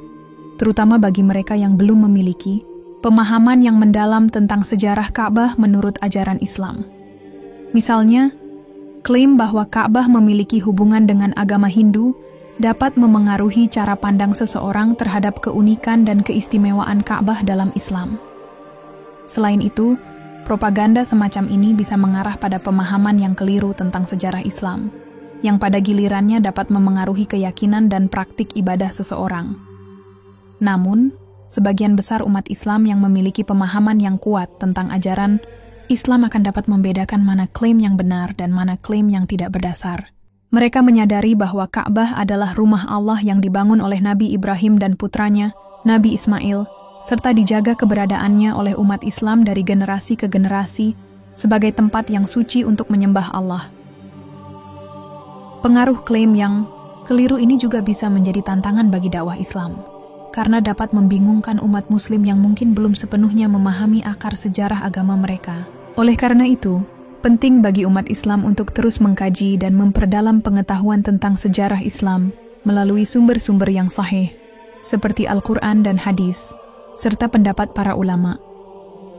terutama bagi mereka yang belum memiliki pemahaman yang mendalam tentang sejarah Ka'bah menurut ajaran Islam. Misalnya, klaim bahwa Ka'bah memiliki hubungan dengan agama Hindu dapat memengaruhi cara pandang seseorang terhadap keunikan dan keistimewaan Ka'bah dalam Islam. Selain itu, propaganda semacam ini bisa mengarah pada pemahaman yang keliru tentang sejarah Islam, yang pada gilirannya dapat memengaruhi keyakinan dan praktik ibadah seseorang. Namun, sebagian besar umat Islam yang memiliki pemahaman yang kuat tentang ajaran Islam akan dapat membedakan mana klaim yang benar dan mana klaim yang tidak berdasar. Mereka menyadari bahwa Ka'bah adalah rumah Allah yang dibangun oleh Nabi Ibrahim dan putranya, Nabi Ismail, serta dijaga keberadaannya oleh umat Islam dari generasi ke generasi sebagai tempat yang suci untuk menyembah Allah. Pengaruh klaim yang keliru ini juga bisa menjadi tantangan bagi dakwah Islam, karena dapat membingungkan umat Muslim yang mungkin belum sepenuhnya memahami akar sejarah agama mereka. Oleh karena itu, penting bagi umat Islam untuk terus mengkaji dan memperdalam pengetahuan tentang sejarah Islam melalui sumber-sumber yang sahih, seperti Al-Quran dan hadis, serta pendapat para ulama.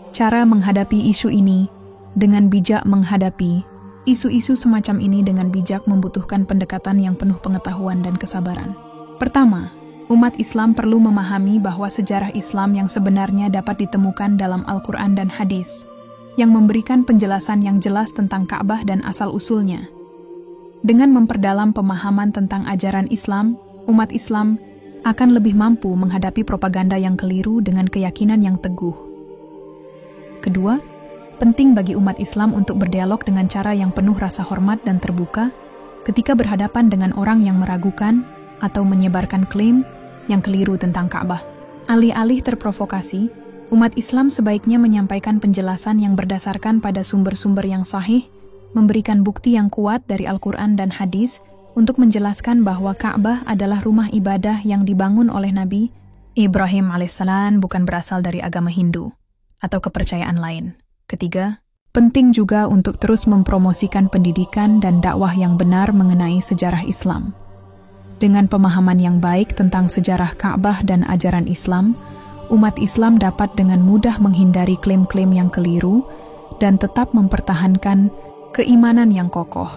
Cara menghadapi isu ini dengan bijak menghadapi isu-isu semacam ini dengan bijak membutuhkan pendekatan yang penuh pengetahuan dan kesabaran. Pertama, umat Islam perlu memahami bahwa sejarah Islam yang sebenarnya dapat ditemukan dalam Al-Quran dan hadis, yang memberikan penjelasan yang jelas tentang Ka'bah dan asal-usulnya. Dengan memperdalam pemahaman tentang ajaran Islam, umat Islam akan lebih mampu menghadapi propaganda yang keliru dengan keyakinan yang teguh. Kedua, penting bagi umat Islam untuk berdialog dengan cara yang penuh rasa hormat dan terbuka ketika berhadapan dengan orang yang meragukan atau menyebarkan klaim yang keliru tentang Ka'bah. Alih-alih terprovokasi, umat Islam sebaiknya menyampaikan penjelasan yang berdasarkan pada sumber-sumber yang sahih, memberikan bukti yang kuat dari Al-Quran dan hadis untuk menjelaskan bahwa Ka'bah adalah rumah ibadah yang dibangun oleh Nabi Ibrahim alaihissalam, bukan berasal dari agama Hindu atau kepercayaan lain. Ketiga, penting juga untuk terus mempromosikan pendidikan dan dakwah yang benar mengenai sejarah Islam. Dengan pemahaman yang baik tentang sejarah Ka'bah dan ajaran Islam, umat Islam dapat dengan mudah menghindari klaim-klaim yang keliru dan tetap mempertahankan keimanan yang kokoh.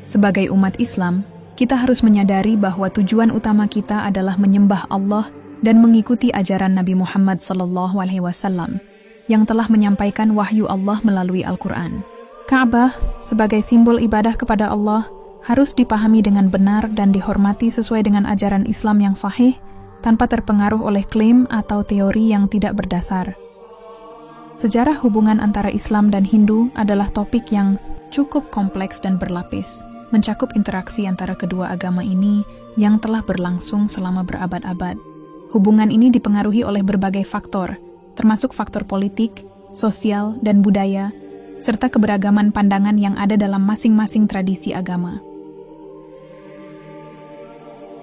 Sebagai umat Islam, kita harus menyadari bahwa tujuan utama kita adalah menyembah Allah dan mengikuti ajaran Nabi Muhammad SAW yang telah menyampaikan wahyu Allah melalui Al-Quran. Ka'bah, sebagai simbol ibadah kepada Allah, harus dipahami dengan benar dan dihormati sesuai dengan ajaran Islam yang sahih, tanpa terpengaruh oleh klaim atau teori yang tidak berdasar. Sejarah hubungan antara Islam dan Hindu adalah topik yang cukup kompleks dan berlapis, mencakup interaksi antara kedua agama ini yang telah berlangsung selama berabad-abad. Hubungan ini dipengaruhi oleh berbagai faktor, termasuk faktor politik, sosial, dan budaya, serta keberagaman pandangan yang ada dalam masing-masing tradisi agama.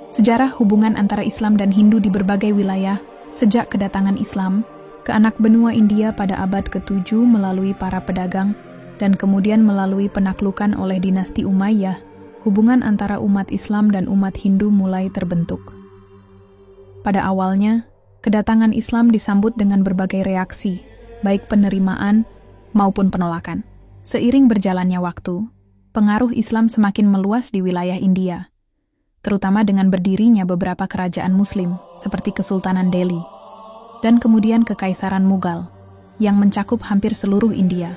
Sejarah hubungan antara Islam dan Hindu di berbagai wilayah sejak kedatangan Islam ke anak benua India pada abad ke-7 melalui para pedagang dan kemudian melalui penaklukan oleh dinasti Umayyah, hubungan antara umat Islam dan umat Hindu mulai terbentuk. Pada awalnya, kedatangan Islam disambut dengan berbagai reaksi, baik penerimaan maupun penolakan. Seiring berjalannya waktu, pengaruh Islam semakin meluas di wilayah India, terutama dengan berdirinya beberapa kerajaan Muslim seperti Kesultanan Delhi, dan kemudian Kekaisaran Mughal, yang mencakup hampir seluruh India.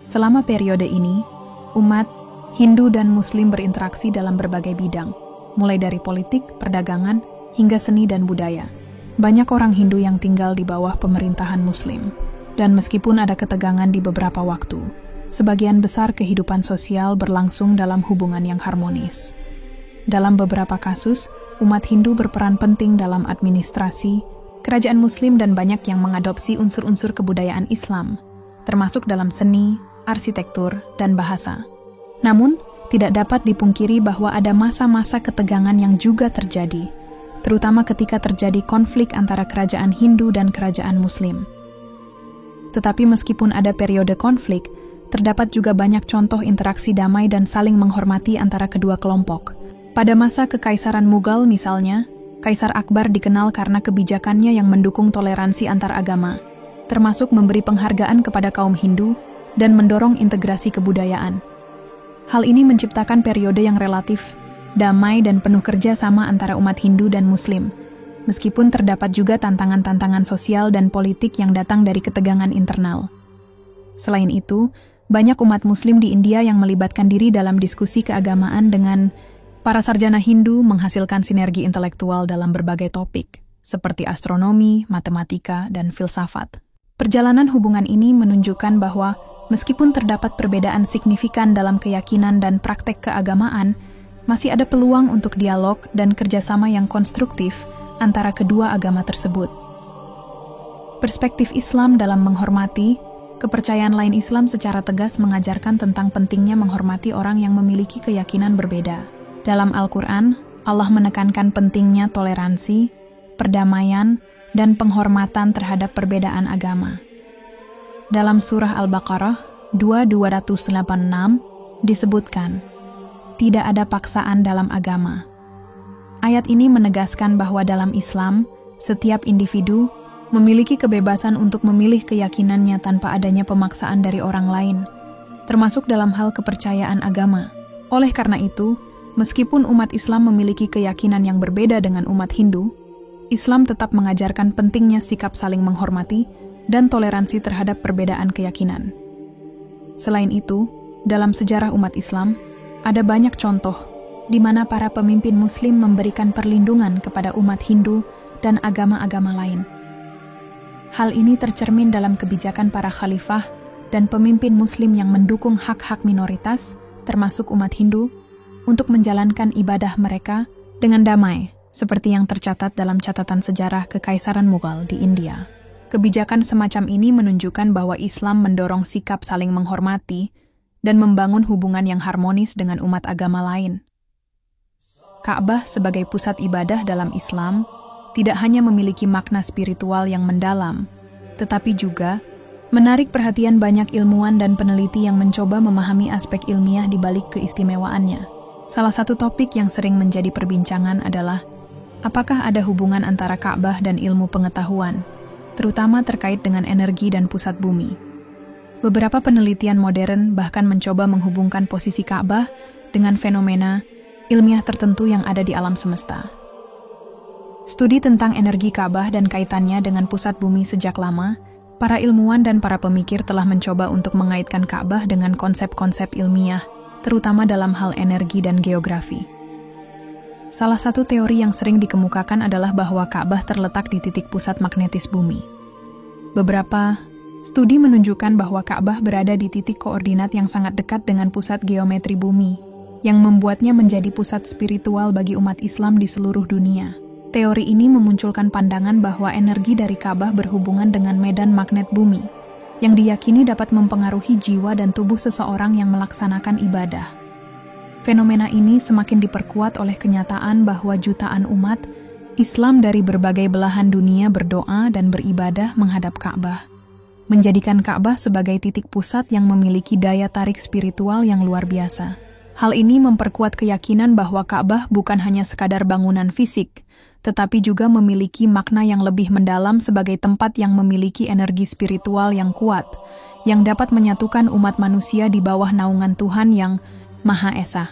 Selama periode ini, umat Hindu dan Muslim berinteraksi dalam berbagai bidang, mulai dari politik, perdagangan, hingga seni dan budaya. Banyak orang Hindu yang tinggal di bawah pemerintahan Muslim, dan meskipun ada ketegangan di beberapa waktu, sebagian besar kehidupan sosial berlangsung dalam hubungan yang harmonis. Dalam beberapa kasus, umat Hindu berperan penting dalam administrasi, kerajaan Muslim dan banyak yang mengadopsi unsur-unsur kebudayaan Islam, termasuk dalam seni, arsitektur, dan bahasa. Namun, tidak dapat dipungkiri bahwa ada masa-masa ketegangan yang juga terjadi, terutama ketika terjadi konflik antara kerajaan Hindu dan kerajaan Muslim. Tetapi meskipun ada periode konflik, terdapat juga banyak contoh interaksi damai dan saling menghormati antara kedua kelompok. Pada masa Kekaisaran Mughal misalnya, Kaisar Akbar dikenal karena kebijakannya yang mendukung toleransi antar agama, termasuk memberi penghargaan kepada kaum Hindu dan mendorong integrasi kebudayaan. Hal ini menciptakan periode yang relatif damai dan penuh kerja sama antara umat Hindu dan Muslim, meskipun terdapat juga tantangan-tantangan sosial dan politik yang datang dari ketegangan internal. Selain itu, banyak umat Muslim di India yang melibatkan diri dalam diskusi keagamaan dengan para sarjana Hindu menghasilkan sinergi intelektual dalam berbagai topik, seperti astronomi, matematika, dan filsafat. Perjalanan hubungan ini menunjukkan bahwa Meskipun terdapat perbedaan signifikan dalam keyakinan dan praktek keagamaan, masih ada peluang untuk dialog dan kerjasama yang konstruktif antara kedua agama tersebut. Perspektif Islam dalam menghormati, kepercayaan lain Islam secara tegas mengajarkan tentang pentingnya menghormati orang yang memiliki keyakinan berbeda. Dalam Al-Quran, Allah menekankan pentingnya toleransi, perdamaian, dan penghormatan terhadap perbedaan agama. Dalam surah Al-Baqarah 286 disebutkan, tidak ada paksaan dalam agama. Ayat ini menegaskan bahwa dalam Islam, setiap individu memiliki kebebasan untuk memilih keyakinannya tanpa adanya pemaksaan dari orang lain, termasuk dalam hal kepercayaan agama. Oleh karena itu, meskipun umat Islam memiliki keyakinan yang berbeda dengan umat Hindu, Islam tetap mengajarkan pentingnya sikap saling menghormati dan toleransi terhadap perbedaan keyakinan. Selain itu, dalam sejarah umat Islam, ada banyak contoh di mana para pemimpin Muslim memberikan perlindungan kepada umat Hindu dan agama-agama lain. Hal ini tercermin dalam kebijakan para khalifah dan pemimpin Muslim yang mendukung hak-hak minoritas, termasuk umat Hindu, untuk menjalankan ibadah mereka dengan damai, seperti yang tercatat dalam catatan sejarah Kekaisaran Mughal di India. Kebijakan semacam ini menunjukkan bahwa Islam mendorong sikap saling menghormati dan membangun hubungan yang harmonis dengan umat agama lain. Ka'bah sebagai pusat ibadah dalam Islam tidak hanya memiliki makna spiritual yang mendalam, tetapi juga menarik perhatian banyak ilmuwan dan peneliti yang mencoba memahami aspek ilmiah di balik keistimewaannya. Salah satu topik yang sering menjadi perbincangan adalah apakah ada hubungan antara Ka'bah dan ilmu pengetahuan, terutama terkait dengan energi dan pusat bumi. Beberapa penelitian modern bahkan mencoba menghubungkan posisi Ka'bah dengan fenomena ilmiah tertentu yang ada di alam semesta. Studi tentang energi Ka'bah dan kaitannya dengan pusat bumi sejak lama, para ilmuwan dan para pemikir telah mencoba untuk mengaitkan Ka'bah dengan konsep-konsep ilmiah, terutama dalam hal energi dan geografi. Salah satu teori yang sering dikemukakan adalah bahwa Ka'bah terletak di titik pusat magnetis bumi. Beberapa studi menunjukkan bahwa Ka'bah berada di titik koordinat yang sangat dekat dengan pusat geometri bumi, yang membuatnya menjadi pusat spiritual bagi umat Islam di seluruh dunia. Teori ini memunculkan pandangan bahwa energi dari Ka'bah berhubungan dengan medan magnet bumi, yang diyakini dapat mempengaruhi jiwa dan tubuh seseorang yang melaksanakan ibadah. Fenomena ini semakin diperkuat oleh kenyataan bahwa jutaan umat Islam dari berbagai belahan dunia berdoa dan beribadah menghadap Ka'bah, menjadikan Ka'bah sebagai titik pusat yang memiliki daya tarik spiritual yang luar biasa. Hal ini memperkuat keyakinan bahwa Ka'bah bukan hanya sekadar bangunan fisik, tetapi juga memiliki makna yang lebih mendalam sebagai tempat yang memiliki energi spiritual yang kuat, yang dapat menyatukan umat manusia di bawah naungan Tuhan yang Maha Esa.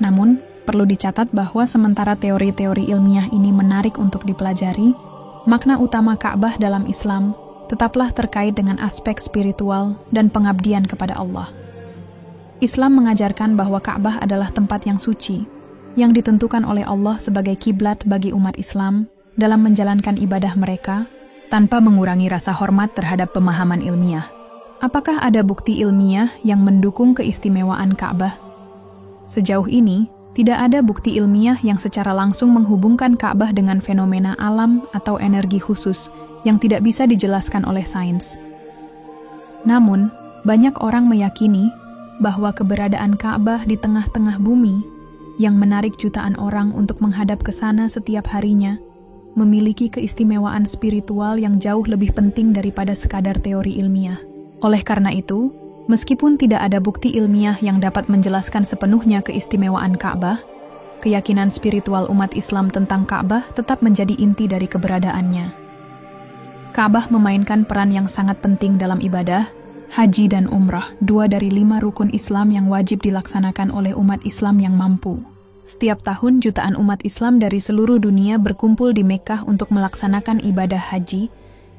Namun, perlu dicatat bahwa sementara teori-teori ilmiah ini menarik untuk dipelajari, makna utama Ka'bah dalam Islam tetaplah terkait dengan aspek spiritual dan pengabdian kepada Allah. Islam mengajarkan bahwa Ka'bah adalah tempat yang suci, yang ditentukan oleh Allah sebagai kiblat bagi umat Islam dalam menjalankan ibadah mereka, tanpa mengurangi rasa hormat terhadap pemahaman ilmiah. Apakah ada bukti ilmiah yang mendukung keistimewaan Ka'bah? Sejauh ini, tidak ada bukti ilmiah yang secara langsung menghubungkan Ka'bah dengan fenomena alam atau energi khusus yang tidak bisa dijelaskan oleh sains. Namun, banyak orang meyakini bahwa keberadaan Ka'bah di tengah-tengah bumi yang menarik jutaan orang untuk menghadap ke sana setiap harinya memiliki keistimewaan spiritual yang jauh lebih penting daripada sekadar teori ilmiah. Oleh karena itu, meskipun tidak ada bukti ilmiah yang dapat menjelaskan sepenuhnya keistimewaan Ka'bah, keyakinan spiritual umat Islam tentang Ka'bah tetap menjadi inti dari keberadaannya. Ka'bah memainkan peran yang sangat penting dalam ibadah, haji dan umrah, 2 dari 5 rukun Islam yang wajib dilaksanakan oleh umat Islam yang mampu. Setiap tahun jutaan umat Islam dari seluruh dunia berkumpul di Mekkah untuk melaksanakan ibadah haji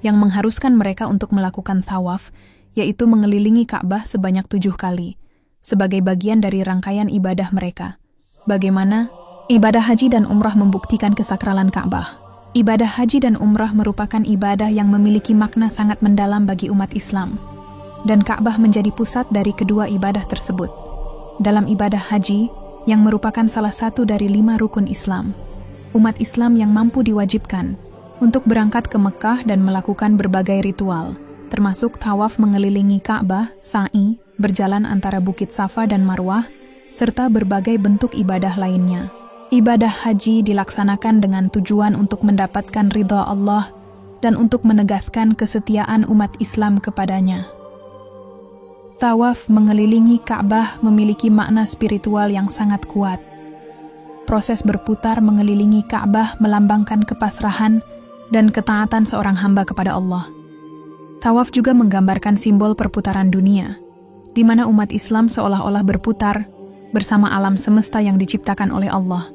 yang mengharuskan mereka untuk melakukan thawaf, yaitu mengelilingi Ka'bah sebanyak 7 kali, sebagai bagian dari rangkaian ibadah mereka. Bagaimana? Ibadah haji dan umrah membuktikan kesakralan Ka'bah. Ibadah haji dan umrah merupakan ibadah yang memiliki makna sangat mendalam bagi umat Islam. dan Ka'bah menjadi pusat dari kedua ibadah tersebut. Dalam ibadah haji, yang merupakan salah satu dari 5 rukun Islam, umat Islam yang mampu diwajibkan untuk berangkat ke Mekah dan melakukan berbagai ritual, termasuk tawaf mengelilingi Ka'bah, sa'i, berjalan antara Bukit Safa dan Marwah, serta berbagai bentuk ibadah lainnya. Ibadah haji dilaksanakan dengan tujuan untuk mendapatkan ridha Allah dan untuk menegaskan kesetiaan umat Islam kepadanya. Tawaf mengelilingi Ka'bah memiliki makna spiritual yang sangat kuat. Proses berputar mengelilingi Ka'bah melambangkan kepasrahan dan ketaatan seorang hamba kepada Allah. Tawaf juga menggambarkan simbol perputaran dunia, di mana umat Islam seolah-olah berputar bersama alam semesta yang diciptakan oleh Allah,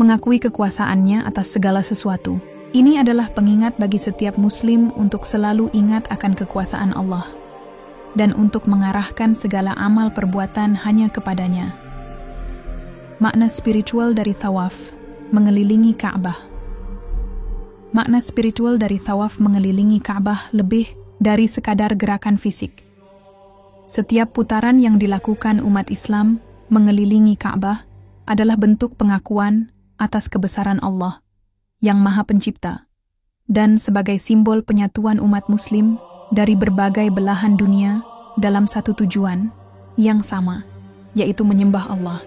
mengakui kekuasaannya atas segala sesuatu. Ini adalah pengingat bagi setiap Muslim untuk selalu ingat akan kekuasaan Allah dan untuk mengarahkan segala amal perbuatan hanya kepadanya. Makna spiritual dari tawaf mengelilingi Ka'bah. Makna spiritual dari tawaf mengelilingi Ka'bah lebih dari sekadar gerakan fisik. Setiap putaran yang dilakukan umat Islam mengelilingi Ka'bah adalah bentuk pengakuan atas kebesaran Allah yang Maha Pencipta dan sebagai simbol penyatuan umat Muslim dari berbagai belahan dunia dalam satu tujuan yang sama, yaitu menyembah Allah.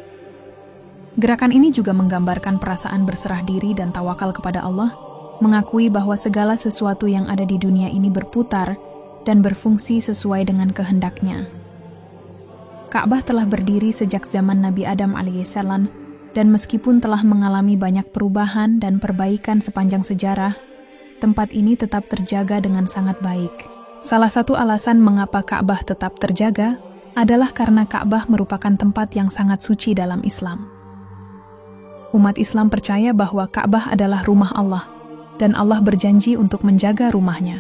Gerakan ini juga menggambarkan perasaan berserah diri dan tawakal kepada Allah, mengakui bahwa segala sesuatu yang ada di dunia ini berputar dan berfungsi sesuai dengan kehendaknya. Ka'bah telah berdiri sejak zaman Nabi Adam alaihissalam, dan meskipun telah mengalami banyak perubahan dan perbaikan sepanjang sejarah, tempat ini tetap terjaga dengan sangat baik. Salah satu alasan mengapa Ka'bah tetap terjaga adalah karena Ka'bah merupakan tempat yang sangat suci dalam Islam. Umat Islam percaya bahwa Ka'bah adalah rumah Allah, dan Allah berjanji untuk menjaga rumahnya.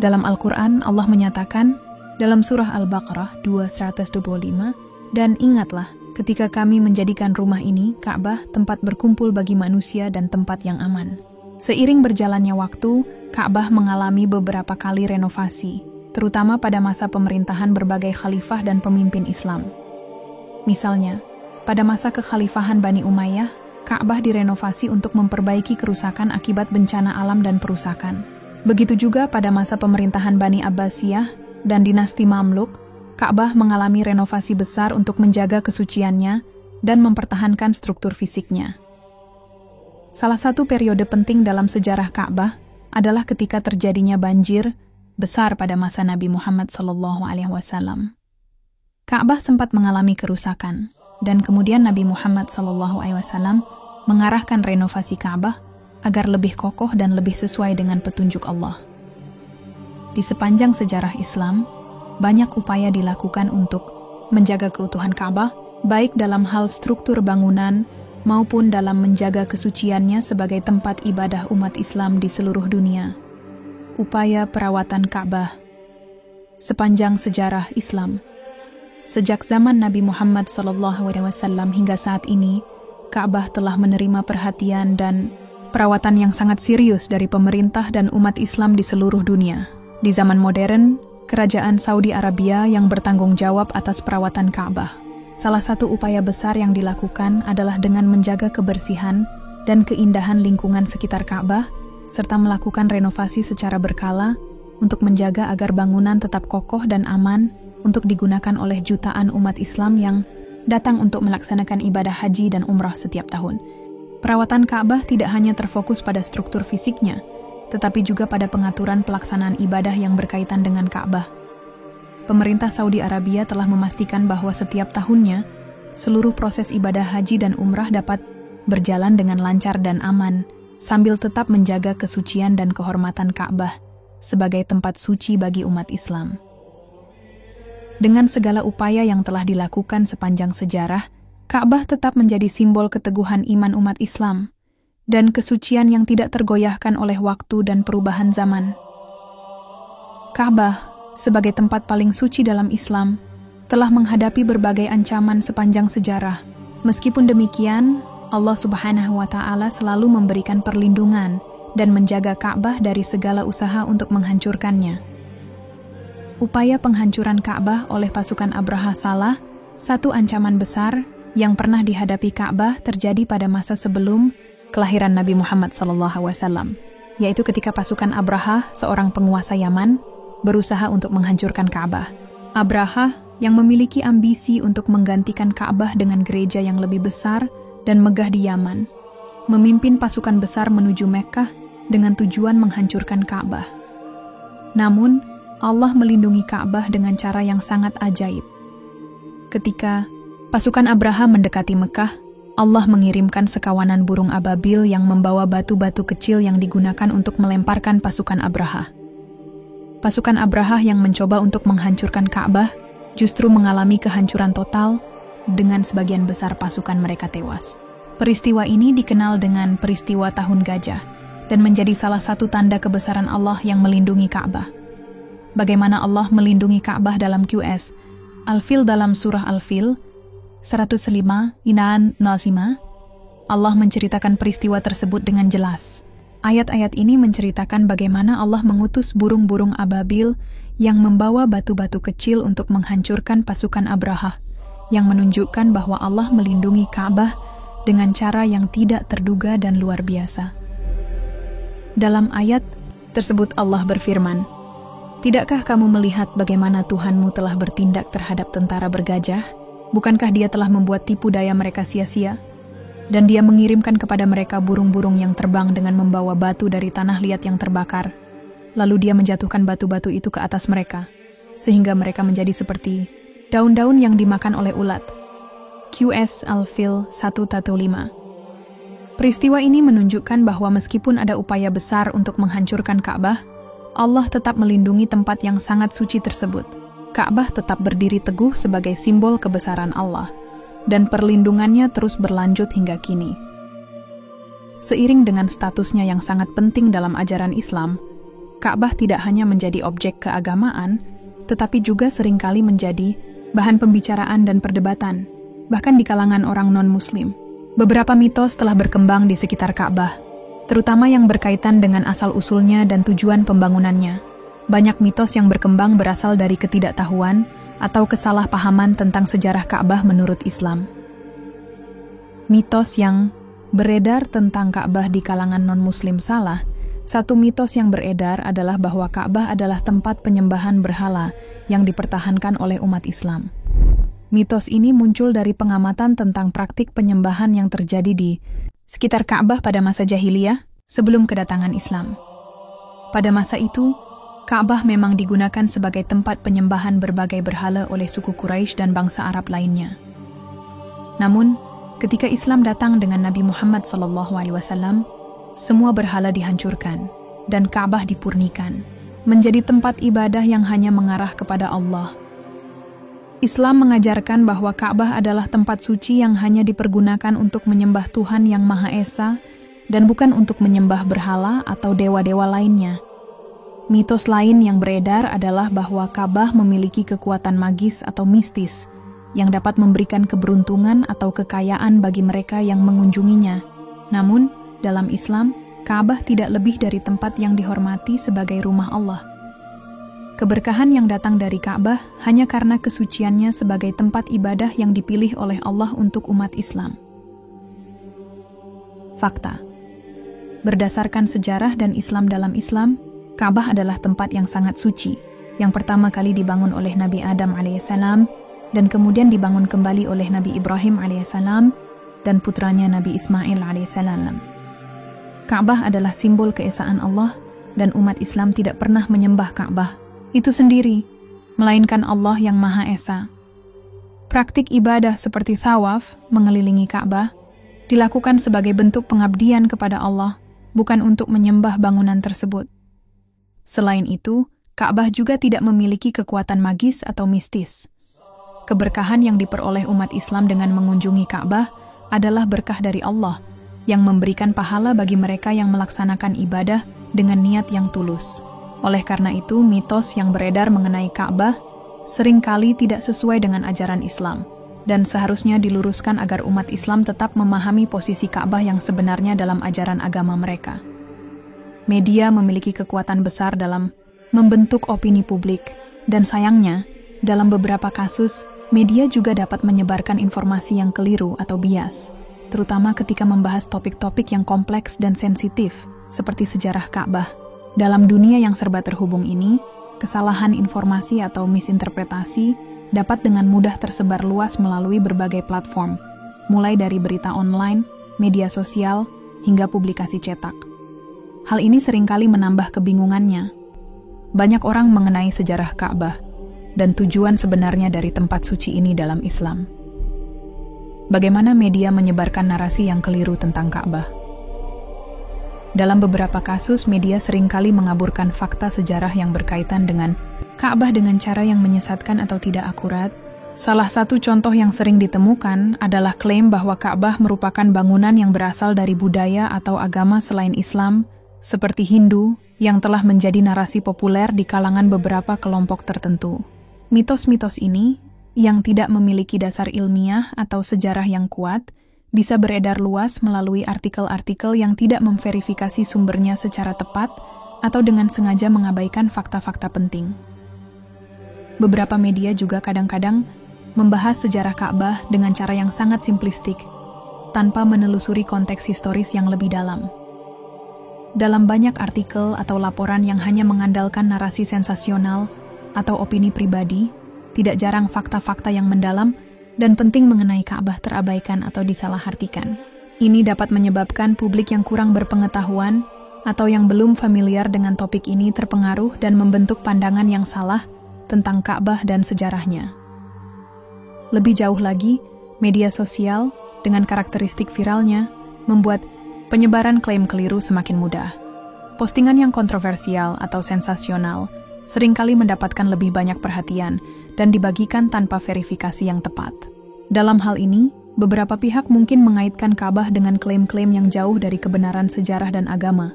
Dalam Al-Quran, Allah menyatakan dalam surah Al-Baqarah 225, "Dan ingatlah ketika kami menjadikan rumah ini, Ka'bah, tempat berkumpul bagi manusia dan tempat yang aman." Seiring berjalannya waktu, Ka'bah mengalami beberapa kali renovasi, terutama pada masa pemerintahan berbagai khalifah dan pemimpin Islam. Misalnya, pada masa kekhalifahan Bani Umayyah, Ka'bah direnovasi untuk memperbaiki kerusakan akibat bencana alam dan perusakan. Begitu juga pada masa pemerintahan Bani Abbasiyah dan dinasti Mamluk, Ka'bah mengalami renovasi besar untuk menjaga kesuciannya dan mempertahankan struktur fisiknya. Salah satu periode penting dalam sejarah Ka'bah adalah ketika terjadinya banjir besar pada masa Nabi Muhammad SAW. Ka'bah sempat mengalami kerusakan, dan kemudian Nabi Muhammad SAW mengarahkan renovasi Ka'bah agar lebih kokoh dan lebih sesuai dengan petunjuk Allah. Di sepanjang sejarah Islam, banyak upaya dilakukan untuk menjaga keutuhan Ka'bah, baik dalam hal struktur bangunan maupun dalam menjaga kesuciannya sebagai tempat ibadah umat Islam di seluruh dunia. Upaya perawatan Ka'bah sepanjang sejarah Islam. Sejak zaman Nabi Muhammad SAW hingga saat ini, Ka'bah telah menerima perhatian dan perawatan yang sangat serius dari pemerintah dan umat Islam di seluruh dunia. Di zaman modern, Kerajaan Saudi Arabia yang bertanggung jawab atas perawatan Ka'bah. Salah satu upaya besar yang dilakukan adalah dengan menjaga kebersihan dan keindahan lingkungan sekitar Ka'bah, serta melakukan renovasi secara berkala untuk menjaga agar bangunan tetap kokoh dan aman untuk digunakan oleh jutaan umat Islam yang datang untuk melaksanakan ibadah haji dan umrah setiap tahun. Perawatan Ka'bah tidak hanya terfokus pada struktur fisiknya, tetapi juga pada pengaturan pelaksanaan ibadah yang berkaitan dengan Ka'bah. Pemerintah Saudi Arabia telah memastikan bahwa setiap tahunnya, seluruh proses ibadah haji dan umrah dapat berjalan dengan lancar dan aman, sambil tetap menjaga kesucian dan kehormatan Ka'bah sebagai tempat suci bagi umat Islam. Dengan segala upaya yang telah dilakukan sepanjang sejarah, Ka'bah tetap menjadi simbol keteguhan iman umat Islam dan kesucian yang tidak tergoyahkan oleh waktu dan perubahan zaman. Ka'bah sebagai tempat paling suci dalam Islam, telah menghadapi berbagai ancaman sepanjang sejarah. Meskipun demikian, Allah Subhanahu wa Ta'ala selalu memberikan perlindungan dan menjaga Ka'bah dari segala usaha untuk menghancurkannya. upaya penghancuran Ka'bah oleh pasukan Abraha salah, satu ancaman besar yang pernah dihadapi Ka'bah terjadi pada masa sebelum kelahiran Nabi Muhammad SAW, yaitu ketika pasukan Abraha, seorang penguasa Yaman, berusaha untuk menghancurkan Ka'bah. Abraha yang memiliki ambisi untuk menggantikan Ka'bah dengan gereja yang lebih besar dan megah di Yaman, memimpin pasukan besar menuju Mekkah dengan tujuan menghancurkan Ka'bah. Namun, Allah melindungi Ka'bah dengan cara yang sangat ajaib. Ketika pasukan Abraha mendekati Mekkah, Allah mengirimkan sekawanan burung ababil yang membawa batu-batu kecil yang digunakan untuk melemparkan pasukan Abraha. Pasukan Abraha yang mencoba untuk menghancurkan Ka'bah justru mengalami kehancuran total dengan sebagian besar pasukan mereka tewas. Peristiwa ini dikenal dengan peristiwa Tahun Gajah dan menjadi salah satu tanda kebesaran Allah yang melindungi Ka'bah. Bagaimana Allah melindungi Ka'bah dalam QS Al-Fil dalam surah Al-Fil 105 Inaan 05, Allah menceritakan peristiwa tersebut dengan jelas. Ayat-ayat ini menceritakan bagaimana Allah mengutus burung-burung ababil yang membawa batu-batu kecil untuk menghancurkan pasukan Abraha, yang menunjukkan bahwa Allah melindungi Ka'bah dengan cara yang tidak terduga dan luar biasa. Dalam ayat tersebut Allah berfirman, "Tidakkah kamu melihat bagaimana Tuhanmu telah bertindak terhadap tentara bergajah? Bukankah Dia telah membuat tipu daya mereka sia-sia? Dan Dia mengirimkan kepada mereka burung-burung yang terbang dengan membawa batu dari tanah liat yang terbakar. Lalu Dia menjatuhkan batu-batu itu ke atas mereka, sehingga mereka menjadi seperti daun-daun yang dimakan oleh ulat." QS Al-Fil 115. Peristiwa ini menunjukkan bahwa meskipun ada upaya besar untuk menghancurkan Ka'bah, Allah tetap melindungi tempat yang sangat suci tersebut. Ka'bah tetap berdiri teguh sebagai simbol kebesaran Allah, dan perlindungannya terus berlanjut hingga kini. Seiring dengan statusnya yang sangat penting dalam ajaran Islam, Ka'bah tidak hanya menjadi objek keagamaan, tetapi juga seringkali menjadi bahan pembicaraan dan perdebatan, bahkan di kalangan orang non-Muslim. Beberapa mitos telah berkembang di sekitar Ka'bah, terutama yang berkaitan dengan asal-usulnya dan tujuan pembangunannya. Banyak mitos yang berkembang berasal dari ketidaktahuan atau kesalahpahaman tentang sejarah Ka'bah menurut Islam. Mitos yang beredar tentang Ka'bah di kalangan non-Muslim salah. Satu mitos yang beredar adalah bahwa Ka'bah adalah tempat penyembahan berhala yang dipertahankan oleh umat Islam. Mitos ini muncul dari pengamatan tentang praktik penyembahan yang terjadi di sekitar Ka'bah pada masa jahiliyah sebelum kedatangan Islam. Pada masa itu, Ka'bah memang digunakan sebagai tempat penyembahan berbagai berhala oleh suku Quraisy dan bangsa Arab lainnya. Namun, ketika Islam datang dengan Nabi Muhammad SAW, semua berhala dihancurkan dan Ka'bah dipurnikan, menjadi tempat ibadah yang hanya mengarah kepada Allah. Islam mengajarkan bahwa Ka'bah adalah tempat suci yang hanya dipergunakan untuk menyembah Tuhan yang Maha Esa dan bukan untuk menyembah berhala atau dewa-dewa lainnya. Mitos lain yang beredar adalah bahwa Ka'bah memiliki kekuatan magis atau mistis yang dapat memberikan keberuntungan atau kekayaan bagi mereka yang mengunjunginya. Namun, dalam Islam, Ka'bah tidak lebih dari tempat yang dihormati sebagai rumah Allah. Keberkahan yang datang dari Ka'bah hanya karena kesuciannya sebagai tempat ibadah yang dipilih oleh Allah untuk umat Islam. Fakta. Berdasarkan sejarah dan Islam dalam Islam, Ka'bah adalah tempat yang sangat suci, yang pertama kali dibangun oleh Nabi Adam alaihissalam dan kemudian dibangun kembali oleh Nabi Ibrahim alaihissalam dan putranya Nabi Ismail alaihissalam. Ka'bah adalah simbol keesaan Allah dan umat Islam tidak pernah menyembah Ka'bah itu sendiri, melainkan Allah yang Maha Esa. Praktik ibadah seperti thawaf, mengelilingi Ka'bah, dilakukan sebagai bentuk pengabdian kepada Allah, bukan untuk menyembah bangunan tersebut. Selain itu, Ka'bah juga tidak memiliki kekuatan magis atau mistis. Keberkahan yang diperoleh umat Islam dengan mengunjungi Ka'bah adalah berkah dari Allah, yang memberikan pahala bagi mereka yang melaksanakan ibadah dengan niat yang tulus. Oleh karena itu, mitos yang beredar mengenai Ka'bah seringkali tidak sesuai dengan ajaran Islam, dan seharusnya diluruskan agar umat Islam tetap memahami posisi Ka'bah yang sebenarnya dalam ajaran agama mereka. Media memiliki kekuatan besar dalam membentuk opini publik, Dan sayangnya, dalam beberapa kasus, media juga dapat menyebarkan informasi yang keliru atau bias, terutama ketika membahas topik-topik yang kompleks dan sensitif, seperti sejarah Ka'bah. Dalam dunia yang serba terhubung ini, kesalahan informasi atau misinterpretasi dapat dengan mudah tersebar luas melalui berbagai platform, mulai dari berita online, media sosial, hingga publikasi cetak. Hal ini seringkali menambah kebingungannya. Banyak orang mengenai sejarah Ka'bah dan tujuan sebenarnya dari tempat suci ini dalam Islam. Bagaimana media menyebarkan narasi yang keliru tentang Ka'bah? Dalam beberapa kasus, media seringkali mengaburkan fakta sejarah yang berkaitan dengan Ka'bah dengan cara yang menyesatkan atau tidak akurat. Salah satu contoh yang sering ditemukan adalah klaim bahwa Ka'bah merupakan bangunan yang berasal dari budaya atau agama selain Islam, seperti Hindu, yang telah menjadi narasi populer di kalangan beberapa kelompok tertentu. Mitos-mitos ini, yang tidak memiliki dasar ilmiah atau sejarah yang kuat, bisa beredar luas melalui artikel-artikel yang tidak memverifikasi sumbernya secara tepat atau dengan sengaja mengabaikan fakta-fakta penting. Beberapa media juga kadang-kadang membahas sejarah Ka'bah dengan cara yang sangat simplistik, tanpa menelusuri konteks historis yang lebih dalam. Dalam banyak artikel atau laporan yang hanya mengandalkan narasi sensasional atau opini pribadi, tidak jarang fakta-fakta yang mendalam dan penting mengenai Ka'bah terabaikan atau disalahartikan. Ini dapat menyebabkan publik yang kurang berpengetahuan atau yang belum familiar dengan topik ini terpengaruh dan membentuk pandangan yang salah tentang Ka'bah dan sejarahnya. Lebih jauh lagi, media sosial dengan karakteristik viralnya membuat penyebaran klaim keliru semakin mudah. Postingan yang kontroversial atau sensasional seringkali mendapatkan lebih banyak perhatian dan dibagikan tanpa verifikasi yang tepat. Dalam hal ini, beberapa pihak mungkin mengaitkan Ka'bah dengan klaim-klaim yang jauh dari kebenaran sejarah dan agama,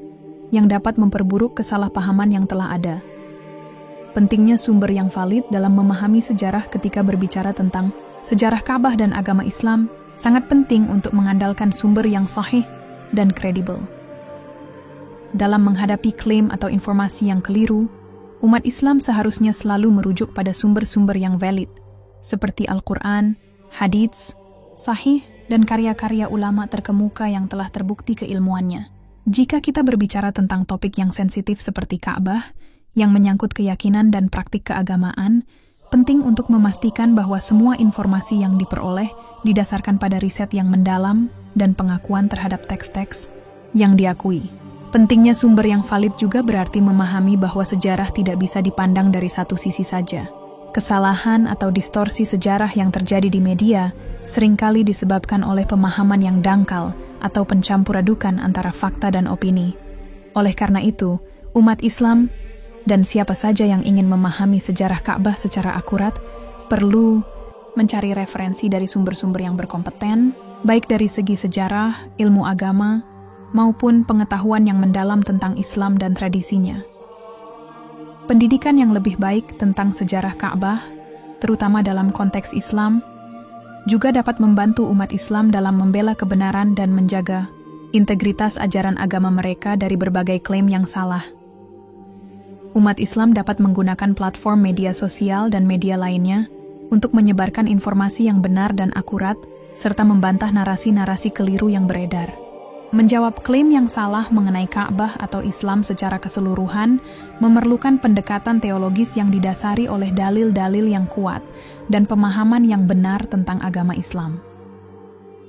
yang dapat memperburuk kesalahpahaman yang telah ada. Pentingnya sumber yang valid dalam memahami sejarah ketika berbicara tentang sejarah Ka'bah dan agama Islam sangat penting untuk mengandalkan sumber yang sahih dan kredibel. Dalam menghadapi klaim atau informasi yang keliru, umat Islam seharusnya selalu merujuk pada sumber-sumber yang valid, seperti Al-Quran, hadits, sahih, dan karya-karya ulama terkemuka yang telah terbukti keilmuannya. Jika kita berbicara tentang topik yang sensitif seperti Ka'bah, yang menyangkut keyakinan dan praktik keagamaan, penting untuk memastikan bahwa semua informasi yang diperoleh didasarkan pada riset yang mendalam dan pengakuan terhadap teks-teks yang diakui. Pentingnya sumber yang valid juga berarti memahami bahwa sejarah tidak bisa dipandang dari satu sisi saja. Kesalahan atau distorsi sejarah yang terjadi di media seringkali disebabkan oleh pemahaman yang dangkal atau pencampuradukan antara fakta dan opini. Oleh karena itu, umat Islam dan siapa saja yang ingin memahami sejarah Ka'bah secara akurat perlu mencari referensi dari sumber-sumber yang berkompeten, baik dari segi sejarah, ilmu agama, maupun pengetahuan yang mendalam tentang Islam dan tradisinya. Pendidikan yang lebih baik tentang sejarah Ka'bah, terutama dalam konteks Islam, juga dapat membantu umat Islam dalam membela kebenaran dan menjaga integritas ajaran agama mereka dari berbagai klaim yang salah. Umat Islam dapat menggunakan platform media sosial dan media lainnya untuk menyebarkan informasi yang benar dan akurat, serta membantah narasi-narasi keliru yang beredar. Menjawab klaim yang salah mengenai Ka'bah atau Islam secara keseluruhan memerlukan pendekatan teologis yang didasari oleh dalil-dalil yang kuat dan pemahaman yang benar tentang agama Islam.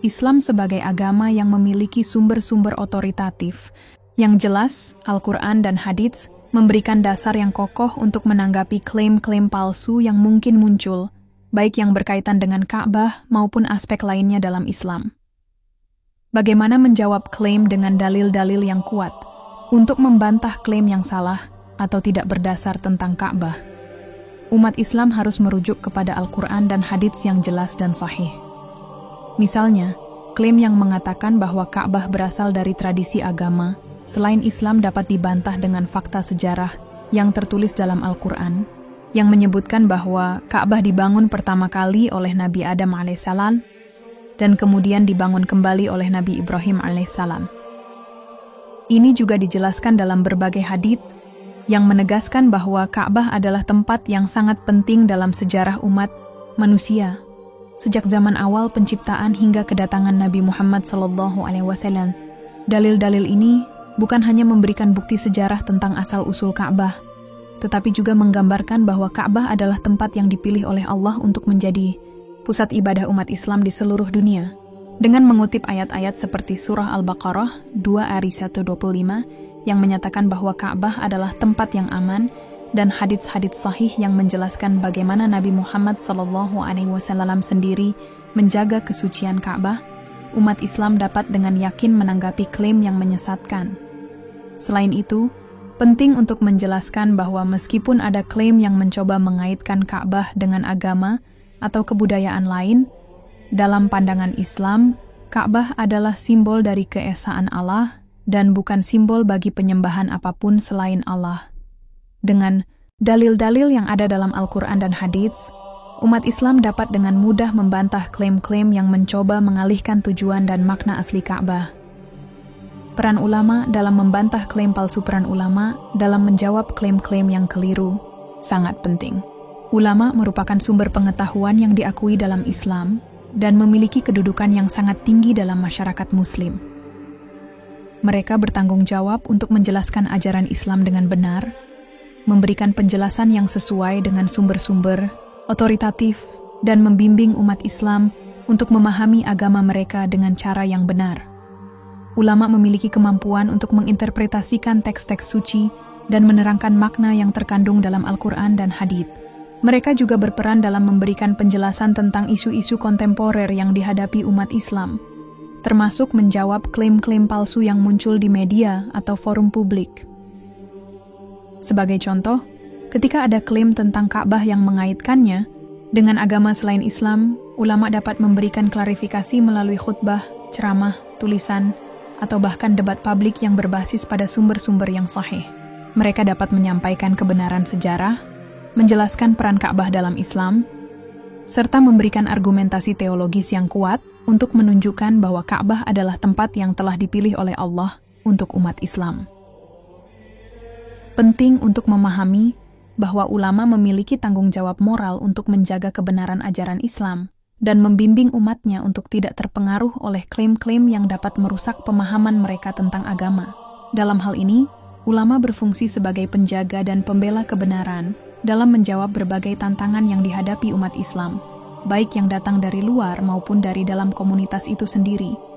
Islam sebagai agama yang memiliki sumber-sumber otoritatif yang jelas, Al-Quran dan hadits, memberikan dasar yang kokoh untuk menanggapi klaim-klaim palsu yang mungkin muncul, baik yang berkaitan dengan Ka'bah maupun aspek lainnya dalam Islam. Bagaimana menjawab klaim dengan dalil-dalil yang kuat untuk membantah klaim yang salah atau tidak berdasar tentang Ka'bah? Umat Islam harus merujuk kepada Al-Quran dan hadits yang jelas dan sahih. Misalnya, klaim yang mengatakan bahwa Ka'bah berasal dari tradisi agama selain Islam dapat dibantah dengan fakta sejarah yang tertulis dalam Al-Quran, yang menyebutkan bahwa Ka'bah dibangun pertama kali oleh Nabi Adam alaihissalam dan kemudian dibangun kembali oleh Nabi Ibrahim alaihissalam. Ini juga dijelaskan dalam berbagai hadits yang menegaskan bahwa Ka'bah adalah tempat yang sangat penting dalam sejarah umat manusia. Sejak zaman awal penciptaan hingga kedatangan Nabi Muhammad SAW, dalil-dalil ini bukan hanya memberikan bukti sejarah tentang asal-usul Ka'bah, tetapi juga menggambarkan bahwa Ka'bah adalah tempat yang dipilih oleh Allah untuk menjadi pusat ibadah umat Islam di seluruh dunia. Dengan mengutip ayat-ayat seperti surah Al-Baqarah 2:125 yang menyatakan bahwa Ka'bah adalah tempat yang aman, dan hadits-hadits sahih yang menjelaskan bagaimana Nabi Muhammad SAW sendiri menjaga kesucian Ka'bah, umat Islam dapat dengan yakin menanggapi klaim yang menyesatkan. Selain itu, penting untuk menjelaskan bahwa meskipun ada klaim yang mencoba mengaitkan Ka'bah dengan agama atau kebudayaan lain, dalam pandangan Islam, Ka'bah adalah simbol dari keesaan Allah dan bukan simbol bagi penyembahan apapun selain Allah. Dengan dalil-dalil yang ada dalam Al-Quran dan hadits, umat Islam dapat dengan mudah membantah klaim-klaim yang mencoba mengalihkan tujuan dan makna asli Ka'bah. Peran ulama dalam membantah klaim palsu. Peran ulama dalam menjawab klaim-klaim yang keliru sangat penting. Ulama merupakan sumber pengetahuan yang diakui dalam Islam dan memiliki kedudukan yang sangat tinggi dalam masyarakat Muslim. Mereka bertanggung jawab untuk menjelaskan ajaran Islam dengan benar, memberikan penjelasan yang sesuai dengan sumber-sumber otoritatif, dan membimbing umat Islam untuk memahami agama mereka dengan cara yang benar. Ulama memiliki kemampuan untuk menginterpretasikan teks-teks suci dan menerangkan makna yang terkandung dalam Al-Quran dan hadits. Mereka juga berperan dalam memberikan penjelasan tentang isu-isu kontemporer yang dihadapi umat Islam, termasuk menjawab klaim-klaim palsu yang muncul di media atau forum publik. Sebagai contoh, ketika ada klaim tentang Ka'bah yang mengaitkannya dengan agama selain Islam, ulama dapat memberikan klarifikasi melalui khutbah, ceramah, tulisan, atau bahkan debat publik yang berbasis pada sumber-sumber yang sahih. Mereka dapat menyampaikan kebenaran sejarah, menjelaskan peran Ka'bah dalam Islam, serta memberikan argumentasi teologis yang kuat untuk menunjukkan bahwa Ka'bah adalah tempat yang telah dipilih oleh Allah untuk umat Islam. Penting untuk memahami bahwa ulama memiliki tanggung jawab moral untuk menjaga kebenaran ajaran Islam dan membimbing umatnya untuk tidak terpengaruh oleh klaim-klaim yang dapat merusak pemahaman mereka tentang agama. Dalam hal ini, ulama berfungsi sebagai penjaga dan pembela kebenaran dalam menjawab berbagai tantangan yang dihadapi umat Islam, baik yang datang dari luar maupun dari dalam komunitas itu sendiri.